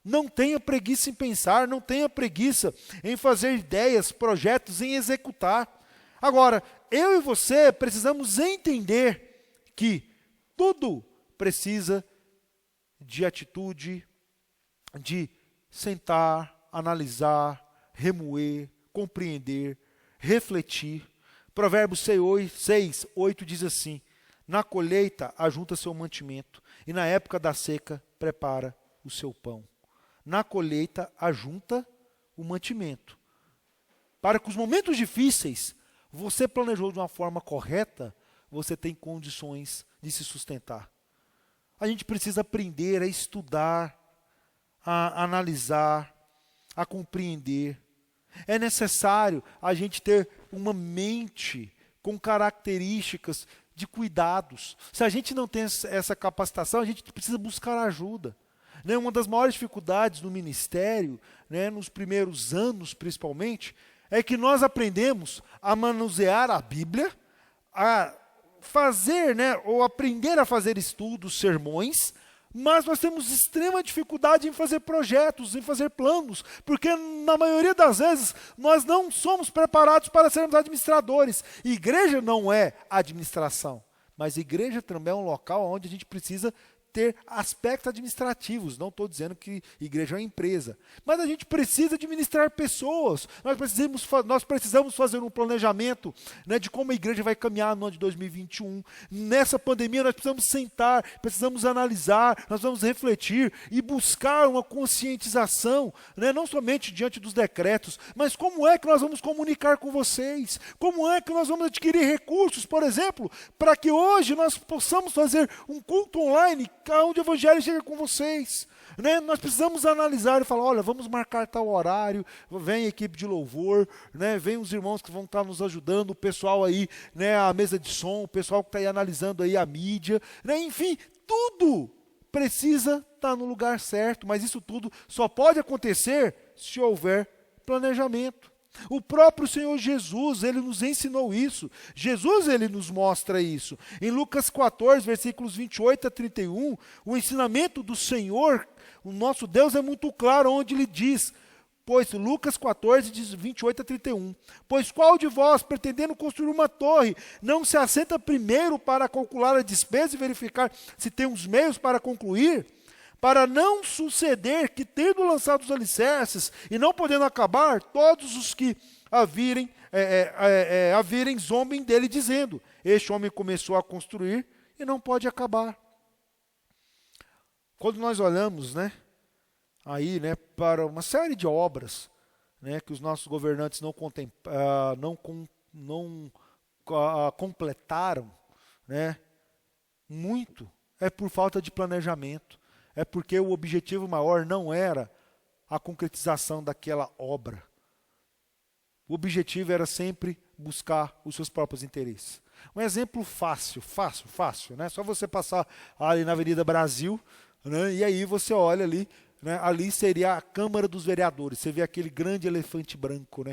Não tenha preguiça em pensar, não tenha preguiça em fazer ideias, projetos, em executar. Agora, eu e você precisamos entender que tudo precisa de atitude, de sentar, analisar, remoer, compreender, refletir. Provérbios 6, 8 diz assim: na colheita ajunta seu mantimento, e na época da seca prepara o seu pão. Na colheita ajunta o mantimento. Para que os momentos difíceis você planejou de uma forma correta, você tem condições de se sustentar. A gente precisa aprender a estudar, a analisar, a compreender. É necessário a gente ter uma mente com características de cuidados. Se a gente não tem essa capacitação, a gente precisa buscar ajuda. Uma das maiores dificuldades no ministério, nos primeiros anos principalmente, é que nós aprendemos a manusear a Bíblia, a fazer, ou aprender a fazer estudos, sermões, mas nós temos extrema dificuldade em fazer projetos, em fazer planos, porque na maioria das vezes nós não somos preparados para sermos administradores. Igreja não é administração, mas igreja também é um local onde a gente precisa ter aspectos administrativos. Não estou dizendo que igreja é uma empresa, mas a gente precisa administrar pessoas. Nós precisamos fazer um planejamento, de como a igreja vai caminhar no ano de 2021. Nessa pandemia nós precisamos sentar, precisamos analisar, nós vamos refletir e buscar uma conscientização, não somente diante dos decretos, mas como é que nós vamos comunicar com vocês, como é que nós vamos adquirir recursos, por exemplo, para que hoje nós possamos fazer um culto online onde o evangelho chega com vocês. Nós precisamos analisar e falar, olha, vamos marcar tal horário, vem a equipe de louvor, vem os irmãos que vão estar nos ajudando, o pessoal aí, a mesa de som, o pessoal que está aí analisando aí a mídia, enfim, tudo precisa estar no lugar certo, mas isso tudo só pode acontecer se houver planejamento. O próprio Senhor Jesus, Ele nos ensinou isso. Jesus, Ele nos mostra isso. Em Lucas 14, versículos 28 a 31, o ensinamento do Senhor, o nosso Deus, é muito claro, onde Ele diz, Lucas 14, 28 a 31, pois qual de vós, pretendendo construir uma torre, não se assenta primeiro para calcular a despesa e verificar se tem os meios para concluir? Para não suceder que, tendo lançado os alicerces e não podendo acabar, todos os que a virem zombem dele, dizendo, este homem começou a construir e não pode acabar. Quando nós olhamos, aí, para uma série de obras, que os nossos governantes não completaram, muito é por falta de planejamento. É porque o objetivo maior não era a concretização daquela obra. O objetivo era sempre buscar os seus próprios interesses. Um exemplo fácil, só você passar ali na Avenida Brasil, e aí você olha ali, ali seria a Câmara dos Vereadores, você vê aquele grande elefante branco,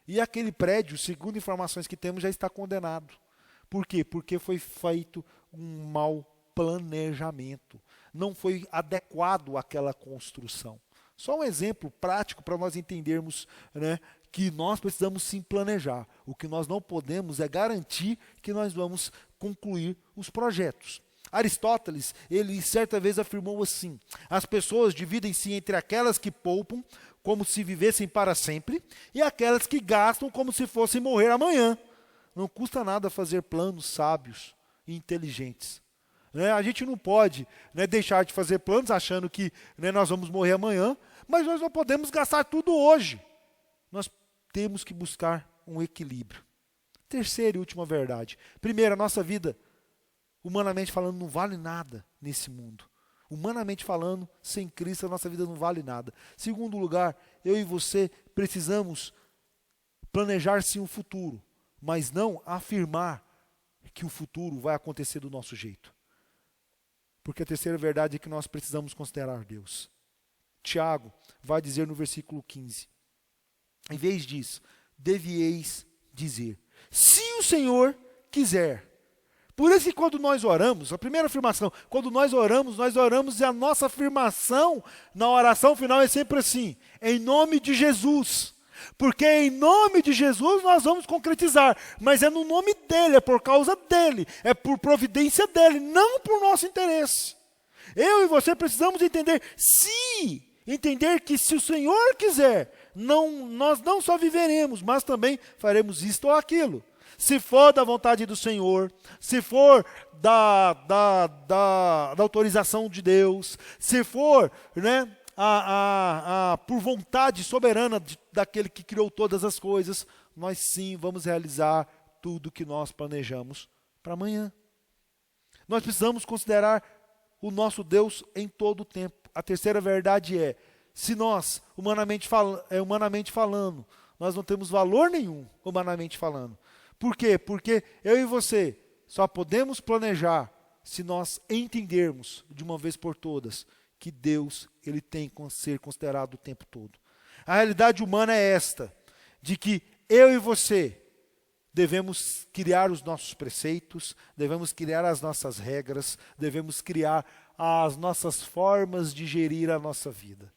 e aquele prédio, segundo informações que temos, já está condenado. Por quê? Porque foi feito um mau planejamento. Não foi adequado àquela construção. Só um exemplo prático para nós entendermos, que nós precisamos sim planejar. O que nós não podemos é garantir que nós vamos concluir os projetos. Aristóteles, ele certa vez afirmou assim, as pessoas dividem-se entre aquelas que poupam como se vivessem para sempre e aquelas que gastam como se fossem morrer amanhã. Não custa nada fazer planos sábios e inteligentes. A gente não pode deixar de fazer planos achando que nós vamos morrer amanhã, mas nós não podemos gastar tudo hoje. Nós temos que buscar um equilíbrio. Terceira e última verdade. Primeiro, a nossa vida, humanamente falando, não vale nada nesse mundo. Humanamente falando, sem Cristo, a nossa vida não vale nada. Segundo lugar, eu e você precisamos planejar sim o futuro, mas não afirmar que o futuro vai acontecer do nosso jeito. Porque a terceira verdade é que nós precisamos considerar Deus. Tiago vai dizer no versículo 15, em vez disso, devieis dizer, se o Senhor quiser. Por isso que quando nós oramos, a primeira afirmação, quando nós oramos e a nossa afirmação na oração final é sempre assim, em nome de Jesus. Porque em nome de Jesus nós vamos concretizar, mas é no nome dele, é por causa dele, é por providência dele, não por nosso interesse. Eu e você precisamos entender que se o Senhor quiser, nós não só viveremos, mas também faremos isto ou aquilo. Se for da vontade do Senhor, se for da autorização de Deus, se for, né, por vontade soberana daquele que criou todas as coisas, nós sim vamos realizar tudo que nós planejamos para amanhã. Nós precisamos considerar o nosso Deus em todo o tempo. A terceira verdade é, se nós, humanamente falando, nós não temos valor nenhum, humanamente falando. Por quê? Porque eu e você só podemos planejar se nós entendermos, de uma vez por todas, que Deus ele tem que ser considerado o tempo todo. A realidade humana é esta, de que eu e você devemos criar os nossos preceitos, devemos criar as nossas regras, devemos criar as nossas formas de gerir a nossa vida.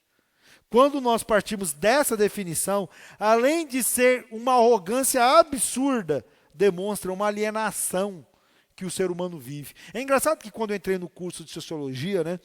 Quando nós partimos dessa definição, além de ser uma arrogância absurda, demonstra uma alienação que o ser humano vive. É engraçado que quando eu entrei no curso de Sociologia, né,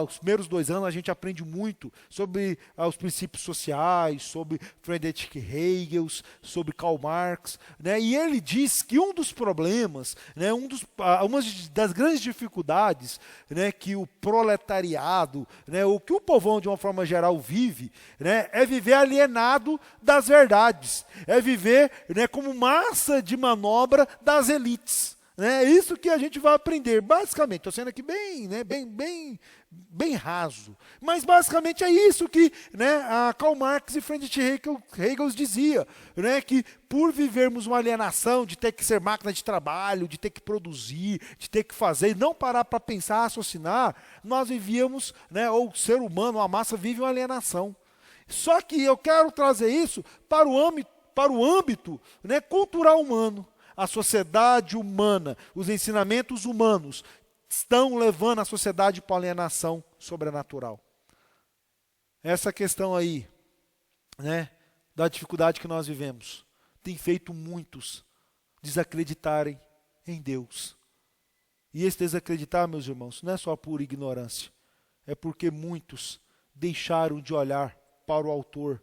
os primeiros 2 anos a gente aprende muito sobre os princípios sociais, sobre Friedrich Hegel, sobre Karl Marx, né, e ele diz que um dos problemas, né, uma das grandes dificuldades, né, que o proletariado, né, o que o povão de uma forma geral vive, né, é viver alienado das verdades, é viver, né, como massa de manobra das elites. É isso que a gente vai aprender, basicamente. Estou sendo aqui bem raso. Mas basicamente é isso que, né, a Karl Marx e Friedrich Hegel dizia, né, que por vivermos uma alienação de ter que ser máquina de trabalho, de ter que produzir, de ter que fazer, e não parar para pensar, raciocinar, nós vivíamos, né, ou o ser humano, a massa vive uma alienação. Só que eu quero trazer isso para o âmbito, né, cultural humano. A sociedade humana, os ensinamentos humanos estão levando a sociedade para a alienação sobrenatural. Essa questão aí, né, da dificuldade que nós vivemos, tem feito muitos desacreditarem em Deus. E esse desacreditar, meus irmãos, não é só por ignorância, é porque muitos deixaram de olhar para o autor,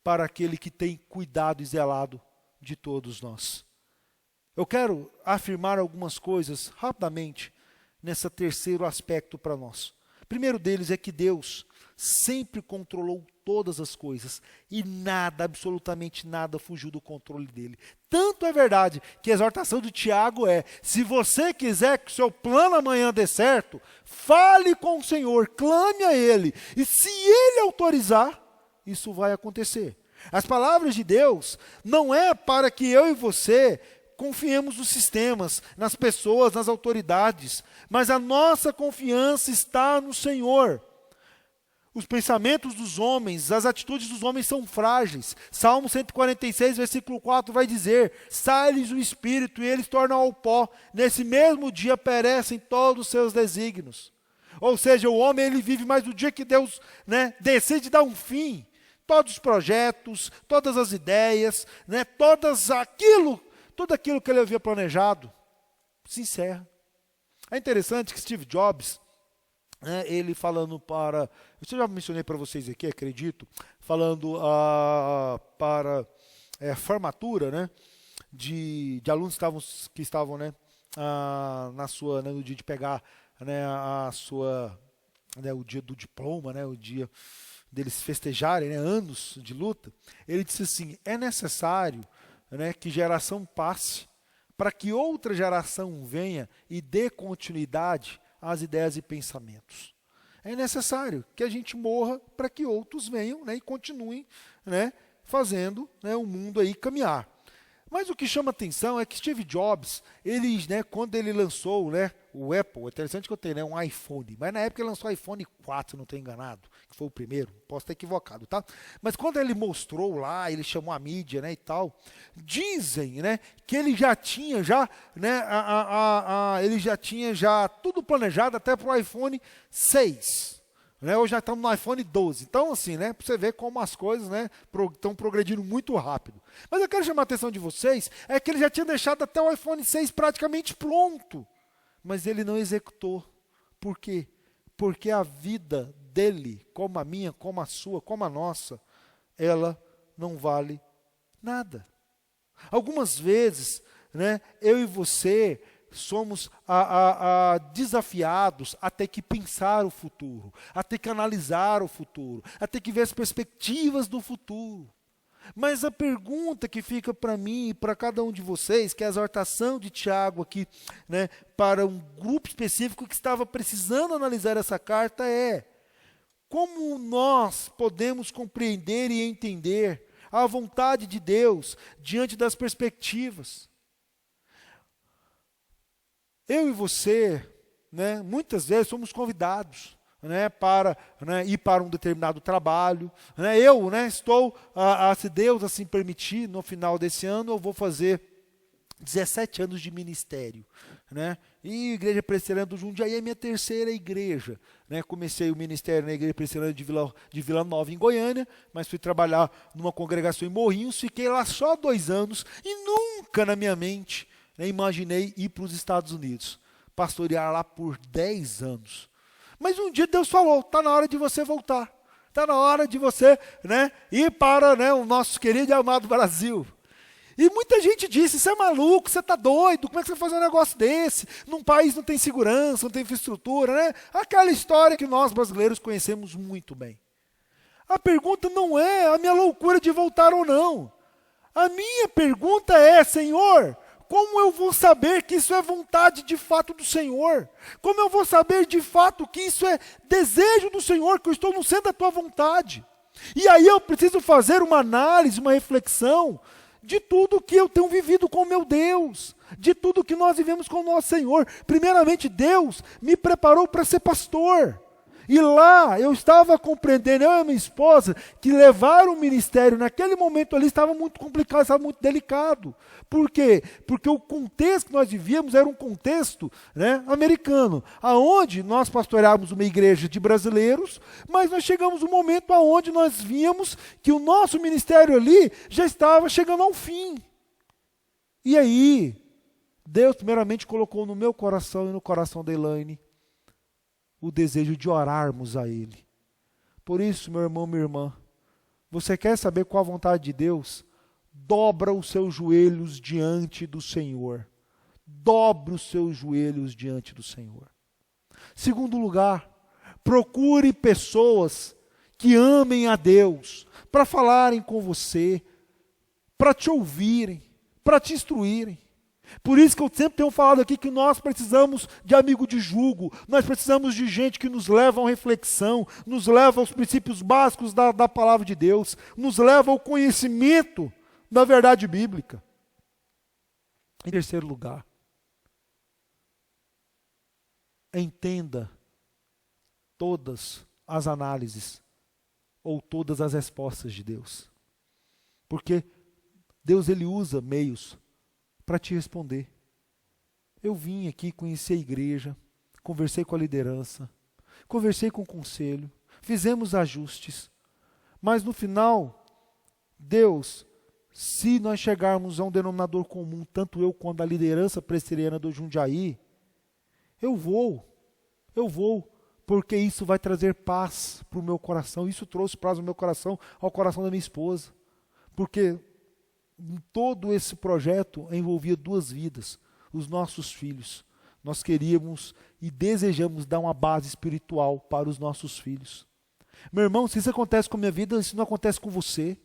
para aquele que tem cuidado e zelado de todos nós. Eu quero afirmar algumas coisas rapidamente nesse terceiro aspecto para nós. O primeiro deles é que Deus sempre controlou todas as coisas e nada, absolutamente nada, fugiu do controle dele. Tanto é verdade que a exortação do Tiago é: se você quiser que o seu plano amanhã dê certo, fale com o Senhor, clame a Ele, e se Ele autorizar, isso vai acontecer. As palavras de Deus não é para que eu e você confiemos nos sistemas, nas pessoas, nas autoridades, mas a nossa confiança está no Senhor. Os pensamentos dos homens, as atitudes dos homens são frágeis. Salmo 146, versículo 4 vai dizer: sai-lhes o espírito e eles tornam ao pó. Nesse mesmo dia perecem todos os seus desígnios. Ou seja, o homem ele vive mais o dia que Deus, né, decide dar um fim. Todos os projetos, todas as ideias, né, tudo aquilo que ele havia planejado, se encerra. É interessante que Steve Jobs, né, ele falando eu já mencionei para vocês aqui, acredito, falando para formatura, né, de alunos que estavam né, no dia de pegar, né, o dia do diploma, né, o dia deles festejarem, né, anos de luta. Ele disse assim: é necessário, né, que geração passe para que outra geração venha e dê continuidade às ideias e pensamentos. É necessário que a gente morra para que outros venham, né, e continuem, né, fazendo, né, o mundo aí caminhar. Mas o que chama atenção é que Steve Jobs, ele, né, quando ele lançou, né, o Apple, é interessante que eu tenho, né, um iPhone, mas na época ele lançou o iPhone 4, se não estou enganado, que foi o primeiro, posso estar equivocado, tá? Mas quando ele mostrou lá, ele chamou a mídia, né, e tal, dizem, né, que ele já tinha né, ele já tinha tudo planejado até para o iPhone 6. Né, hoje já estamos no iPhone 12. Então, assim, né, para você ver como as coisas, né, estão progredindo muito rápido. Mas eu quero chamar a atenção de vocês, é que ele já tinha deixado até o iPhone 6 praticamente pronto. Mas ele não executou, Por quê? Porque a vida dele, como a minha, como a sua, como a nossa, ela não vale nada. Algumas vezes, né, eu e você somos desafiados a ter que pensar o futuro, a ter que analisar o futuro, a ter que ver as perspectivas do futuro. Mas a pergunta que fica para mim e para cada um de vocês, que é a exortação de Tiago aqui, né, para um grupo específico que estava precisando analisar essa carta é: como nós podemos compreender e entender a vontade de Deus diante das perspectivas? Eu e você, né, muitas vezes somos convidados, né, para, né, ir para um determinado trabalho. Né, eu, né, estou, se Deus assim permitir, no final desse ano eu vou fazer 17 anos de ministério. Né, e a Igreja Presbiteriana do Jundiaí é minha terceira igreja. Né, comecei o ministério na Igreja Presbiteriana de Vila Nova, em Goiânia, mas fui trabalhar numa congregação em Morrinhos, fiquei lá só 2 anos e nunca na minha mente, né, imaginei ir para os Estados Unidos, pastorear lá por 10 anos. Mas um dia Deus falou: está na hora de você voltar, está na hora de você, né, ir para, né, o nosso querido e amado Brasil. E muita gente disse: você é maluco, você está doido, como é que você vai fazer um negócio desse? Num país não tem segurança, não tem infraestrutura, né? Aquela história que nós brasileiros conhecemos muito bem. A pergunta não é a minha loucura de voltar ou não. A minha pergunta é: Senhor, como eu vou saber que isso é vontade de fato do Senhor? Como eu vou saber de fato que isso é desejo do Senhor, que eu estou no centro da tua vontade? E aí eu preciso fazer uma análise, uma reflexão de tudo que eu tenho vivido com o meu Deus, de tudo que nós vivemos com o nosso Senhor. Primeiramente, Deus me preparou para ser pastor. E lá eu estava compreendendo, eu e a minha esposa, que levar o ministério naquele momento ali estava muito complicado, estava muito delicado. Por quê? Porque o contexto que nós vivíamos era um contexto, né, americano, aonde nós pastoreávamos uma igreja de brasileiros, mas nós chegamos um momento aonde nós víamos que o nosso ministério ali já estava chegando ao fim. E aí, Deus primeiramente colocou no meu coração e no coração da Elaine o desejo de orarmos a Ele. Por isso, meu irmão, minha irmã, você quer saber qual a vontade de Deus? Dobra os seus joelhos diante do Senhor. Dobre os seus joelhos diante do Senhor. Segundo lugar, procure pessoas que amem a Deus, para falarem com você, para te ouvirem, para te instruírem. Por isso que eu sempre tenho falado aqui que nós precisamos de amigo de jugo, nós precisamos de gente que nos leva à reflexão, nos leva aos princípios básicos da palavra de Deus, nos leva ao conhecimento da verdade bíblica. Em terceiro lugar, entenda todas as análises ou todas as respostas de Deus. Porque Deus, Ele usa meios para te responder. Eu vim aqui, conheci a igreja, conversei com a liderança, conversei com o conselho, fizemos ajustes, mas no final, Deus, se nós chegarmos a um denominador comum, tanto eu quanto a liderança presbiteriana do Jundiaí, eu vou, porque isso vai trazer paz para o meu coração, isso trouxe paz no meu coração, ao coração da minha esposa, porque todo esse projeto envolvia 2 vidas, os nossos filhos. Nós queríamos e desejamos dar uma base espiritual para os nossos filhos. Meu irmão, se isso acontece com a minha vida, isso não acontece com você.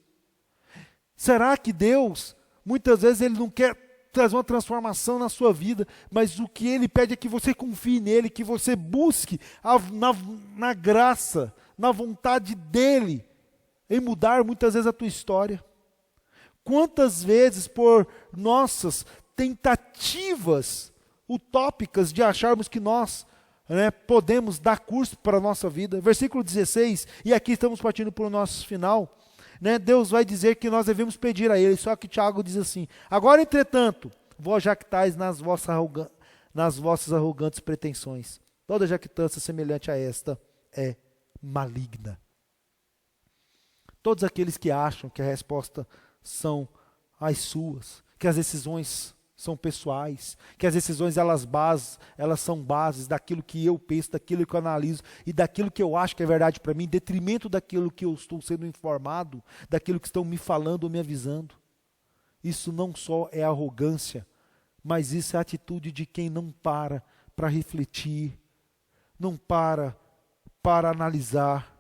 Será que Deus, muitas vezes Ele não quer trazer uma transformação na sua vida, mas o que Ele pede é que você confie nele, que você busque na graça, na vontade dEle, em mudar muitas vezes a tua história. Quantas vezes por nossas tentativas utópicas de acharmos que nós, né, podemos dar curso para a nossa vida. Versículo 16, e aqui estamos partindo para o nosso final, né, Deus vai dizer que nós devemos pedir a Ele, só que Tiago diz assim: agora, entretanto, vós jactais nas vossas arrogantes pretensões. Toda jactância semelhante a esta é maligna. Todos aqueles que acham que a resposta são as suas, que as decisões são pessoais, que as decisões elas são bases daquilo que eu penso, daquilo que eu analiso e daquilo que eu acho que é verdade para mim, em detrimento daquilo que eu estou sendo informado, daquilo que estão me falando ou me avisando. Isso não só é arrogância, mas isso é a atitude de quem não para refletir, não para analisar,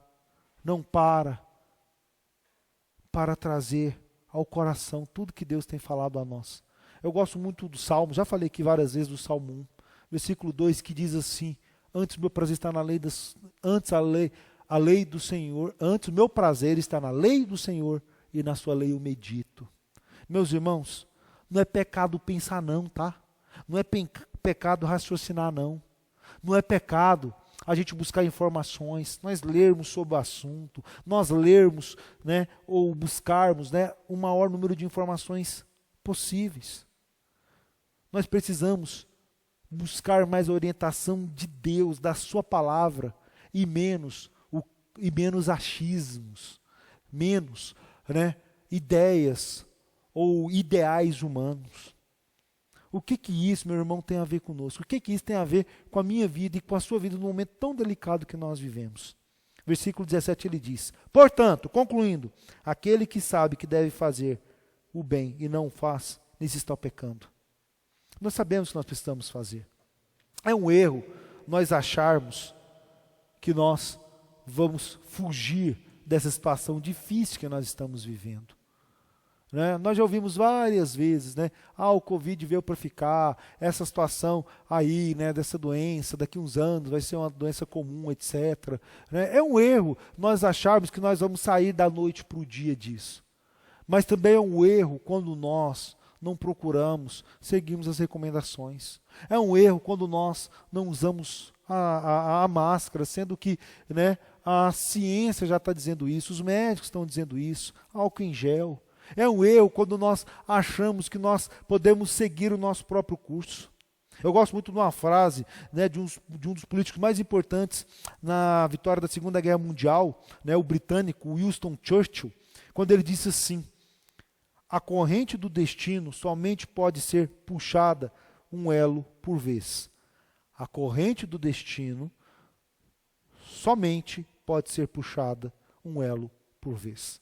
não para trazer ao coração tudo que Deus tem falado a nós. Eu gosto muito do Salmo, já falei aqui várias vezes do Salmo 1, versículo 2, que diz assim: antes o meu prazer está na lei a lei do Senhor, antes o meu prazer está na lei do Senhor e na sua lei eu medito. Meus irmãos, não é pecado pensar não, tá? Não é pecado raciocinar não. Não é pecado a gente buscar informações, nós lermos sobre o assunto, nós lermos, né, ou buscarmos, né, o maior número de informações possíveis. Nós precisamos buscar mais a orientação de Deus, da sua palavra, e menos achismos, menos, né, ideias ou ideais humanos. O que isso, meu irmão, tem a ver conosco? O que isso tem a ver com a minha vida e com a sua vida num momento tão delicado que nós vivemos? Versículo 17 ele diz: portanto, concluindo, aquele que sabe que deve fazer o bem e não o faz, nesse está pecando. Nós sabemos o que nós precisamos fazer. É um erro nós acharmos que nós vamos fugir dessa situação difícil que nós estamos vivendo. Né? Nós já ouvimos várias vezes, né? O Covid veio para ficar, essa situação aí, né, dessa doença, daqui uns anos vai ser uma doença comum, etc. Né? É um erro nós acharmos que nós vamos sair da noite para o dia disso. Mas também é um erro quando nós não procuramos, seguimos as recomendações. É um erro quando nós não usamos a máscara, sendo que, né, a ciência já está dizendo isso, os médicos estão dizendo isso, álcool em gel. É um erro quando nós achamos que nós podemos seguir o nosso próprio curso. Eu gosto muito de uma frase, né, de um dos políticos mais importantes na vitória da Segunda Guerra Mundial, né, o britânico Winston Churchill, quando ele disse assim: a corrente do destino somente pode ser puxada um elo por vez. A corrente do destino somente pode ser puxada um elo por vez.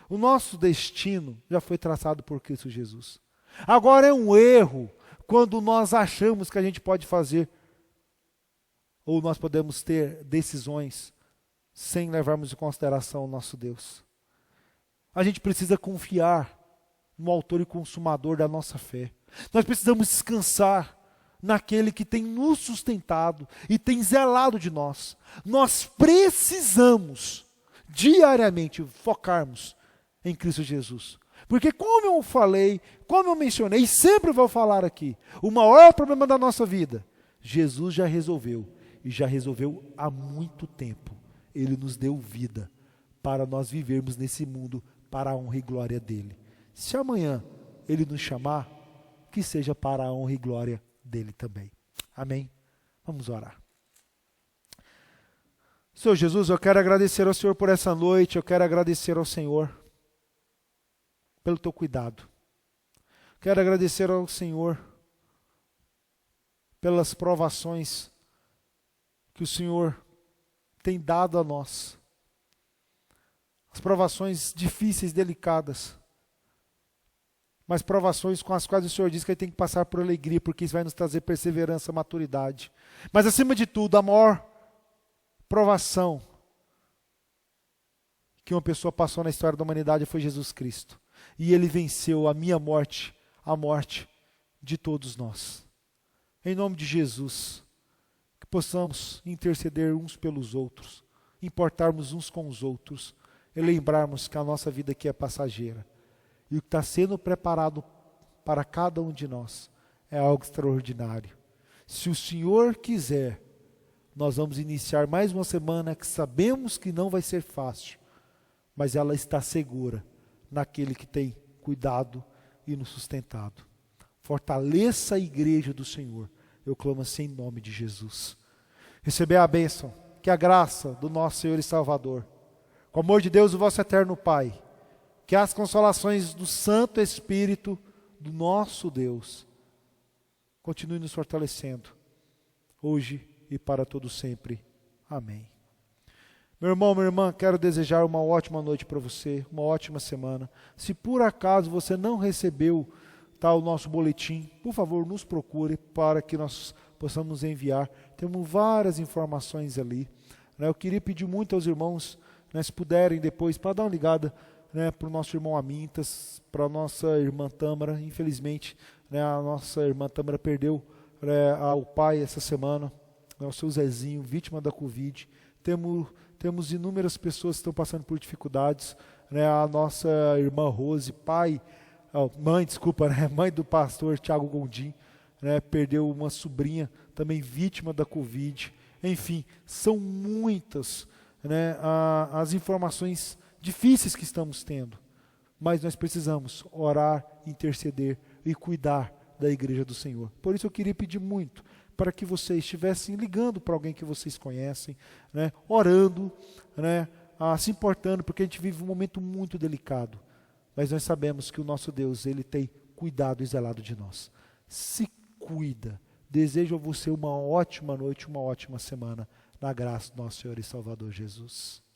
O nosso destino já foi traçado por Cristo Jesus. Agora é um erro quando nós achamos que a gente pode fazer, ou nós podemos ter decisões sem levarmos em consideração o nosso Deus. A gente precisa confiar no autor e consumador da nossa fé. Nós precisamos descansar naquele que tem nos sustentado e tem zelado de nós. Nós precisamos diariamente focarmos em Cristo Jesus. Porque como eu falei, como eu mencionei, e sempre vou falar aqui, o maior problema da nossa vida, Jesus já resolveu, e já resolveu há muito tempo. Ele nos deu vida para nós vivermos nesse mundo para a honra e glória dele. Se amanhã ele nos chamar, que seja para a honra e glória dele também. Amém? Vamos orar. Senhor Jesus, eu quero agradecer ao Senhor por essa noite, eu quero agradecer ao Senhor pelo teu cuidado. Quero agradecer ao Senhor pelas provações que o Senhor tem dado a nós. As provações difíceis, delicadas, mas provações com as quais o Senhor diz que ele tem que passar por alegria, porque isso vai nos trazer perseverança, maturidade. Mas acima de tudo, a maior provação que uma pessoa passou na história da humanidade foi Jesus Cristo. E ele venceu a minha morte, a morte de todos nós. Em nome de Jesus, que possamos interceder uns pelos outros, importarmos uns com os outros, e lembrarmos que a nossa vida aqui é passageira. E o que está sendo preparado para cada um de nós é algo extraordinário. Se o Senhor quiser, nós vamos iniciar mais uma semana que sabemos que não vai ser fácil, mas ela está segura naquele que tem cuidado e nos sustentado. Fortaleça a igreja do Senhor. Eu clamo assim em nome de Jesus. Receber a bênção, que a graça do nosso Senhor e Salvador, com o amor de Deus, o vosso eterno Pai, que as consolações do Santo Espírito, do nosso Deus continue nos fortalecendo, hoje e para todo sempre. Amém. Meu irmão, minha irmã, quero desejar uma ótima noite para você, uma ótima semana. Se por acaso você não recebeu o nosso boletim, por favor, nos procure para que nós possamos enviar. Temos várias informações ali. Eu queria pedir muito aos irmãos, se puderem depois, para dar uma ligada para o nosso irmão Amintas, para a nossa irmã Tâmara. Infelizmente, a nossa irmã Tâmara perdeu o pai essa semana, o seu Zezinho, vítima da Covid. Temos inúmeras pessoas que estão passando por dificuldades. A nossa irmã Rose, mãe do pastor Tiago Gondim, perdeu uma sobrinha também vítima da Covid. Enfim, são muitas as informações difíceis que estamos tendo, mas nós precisamos orar, interceder e cuidar da igreja do Senhor. Por isso eu queria pedir muito para que vocês estivessem ligando para alguém que vocês conhecem, orando, se importando, porque a gente vive um momento muito delicado, mas nós sabemos que o nosso Deus, Ele tem cuidado e zelado de nós. Se cuida. Desejo a você uma ótima noite, uma ótima semana, na graça do nosso Senhor e Salvador Jesus.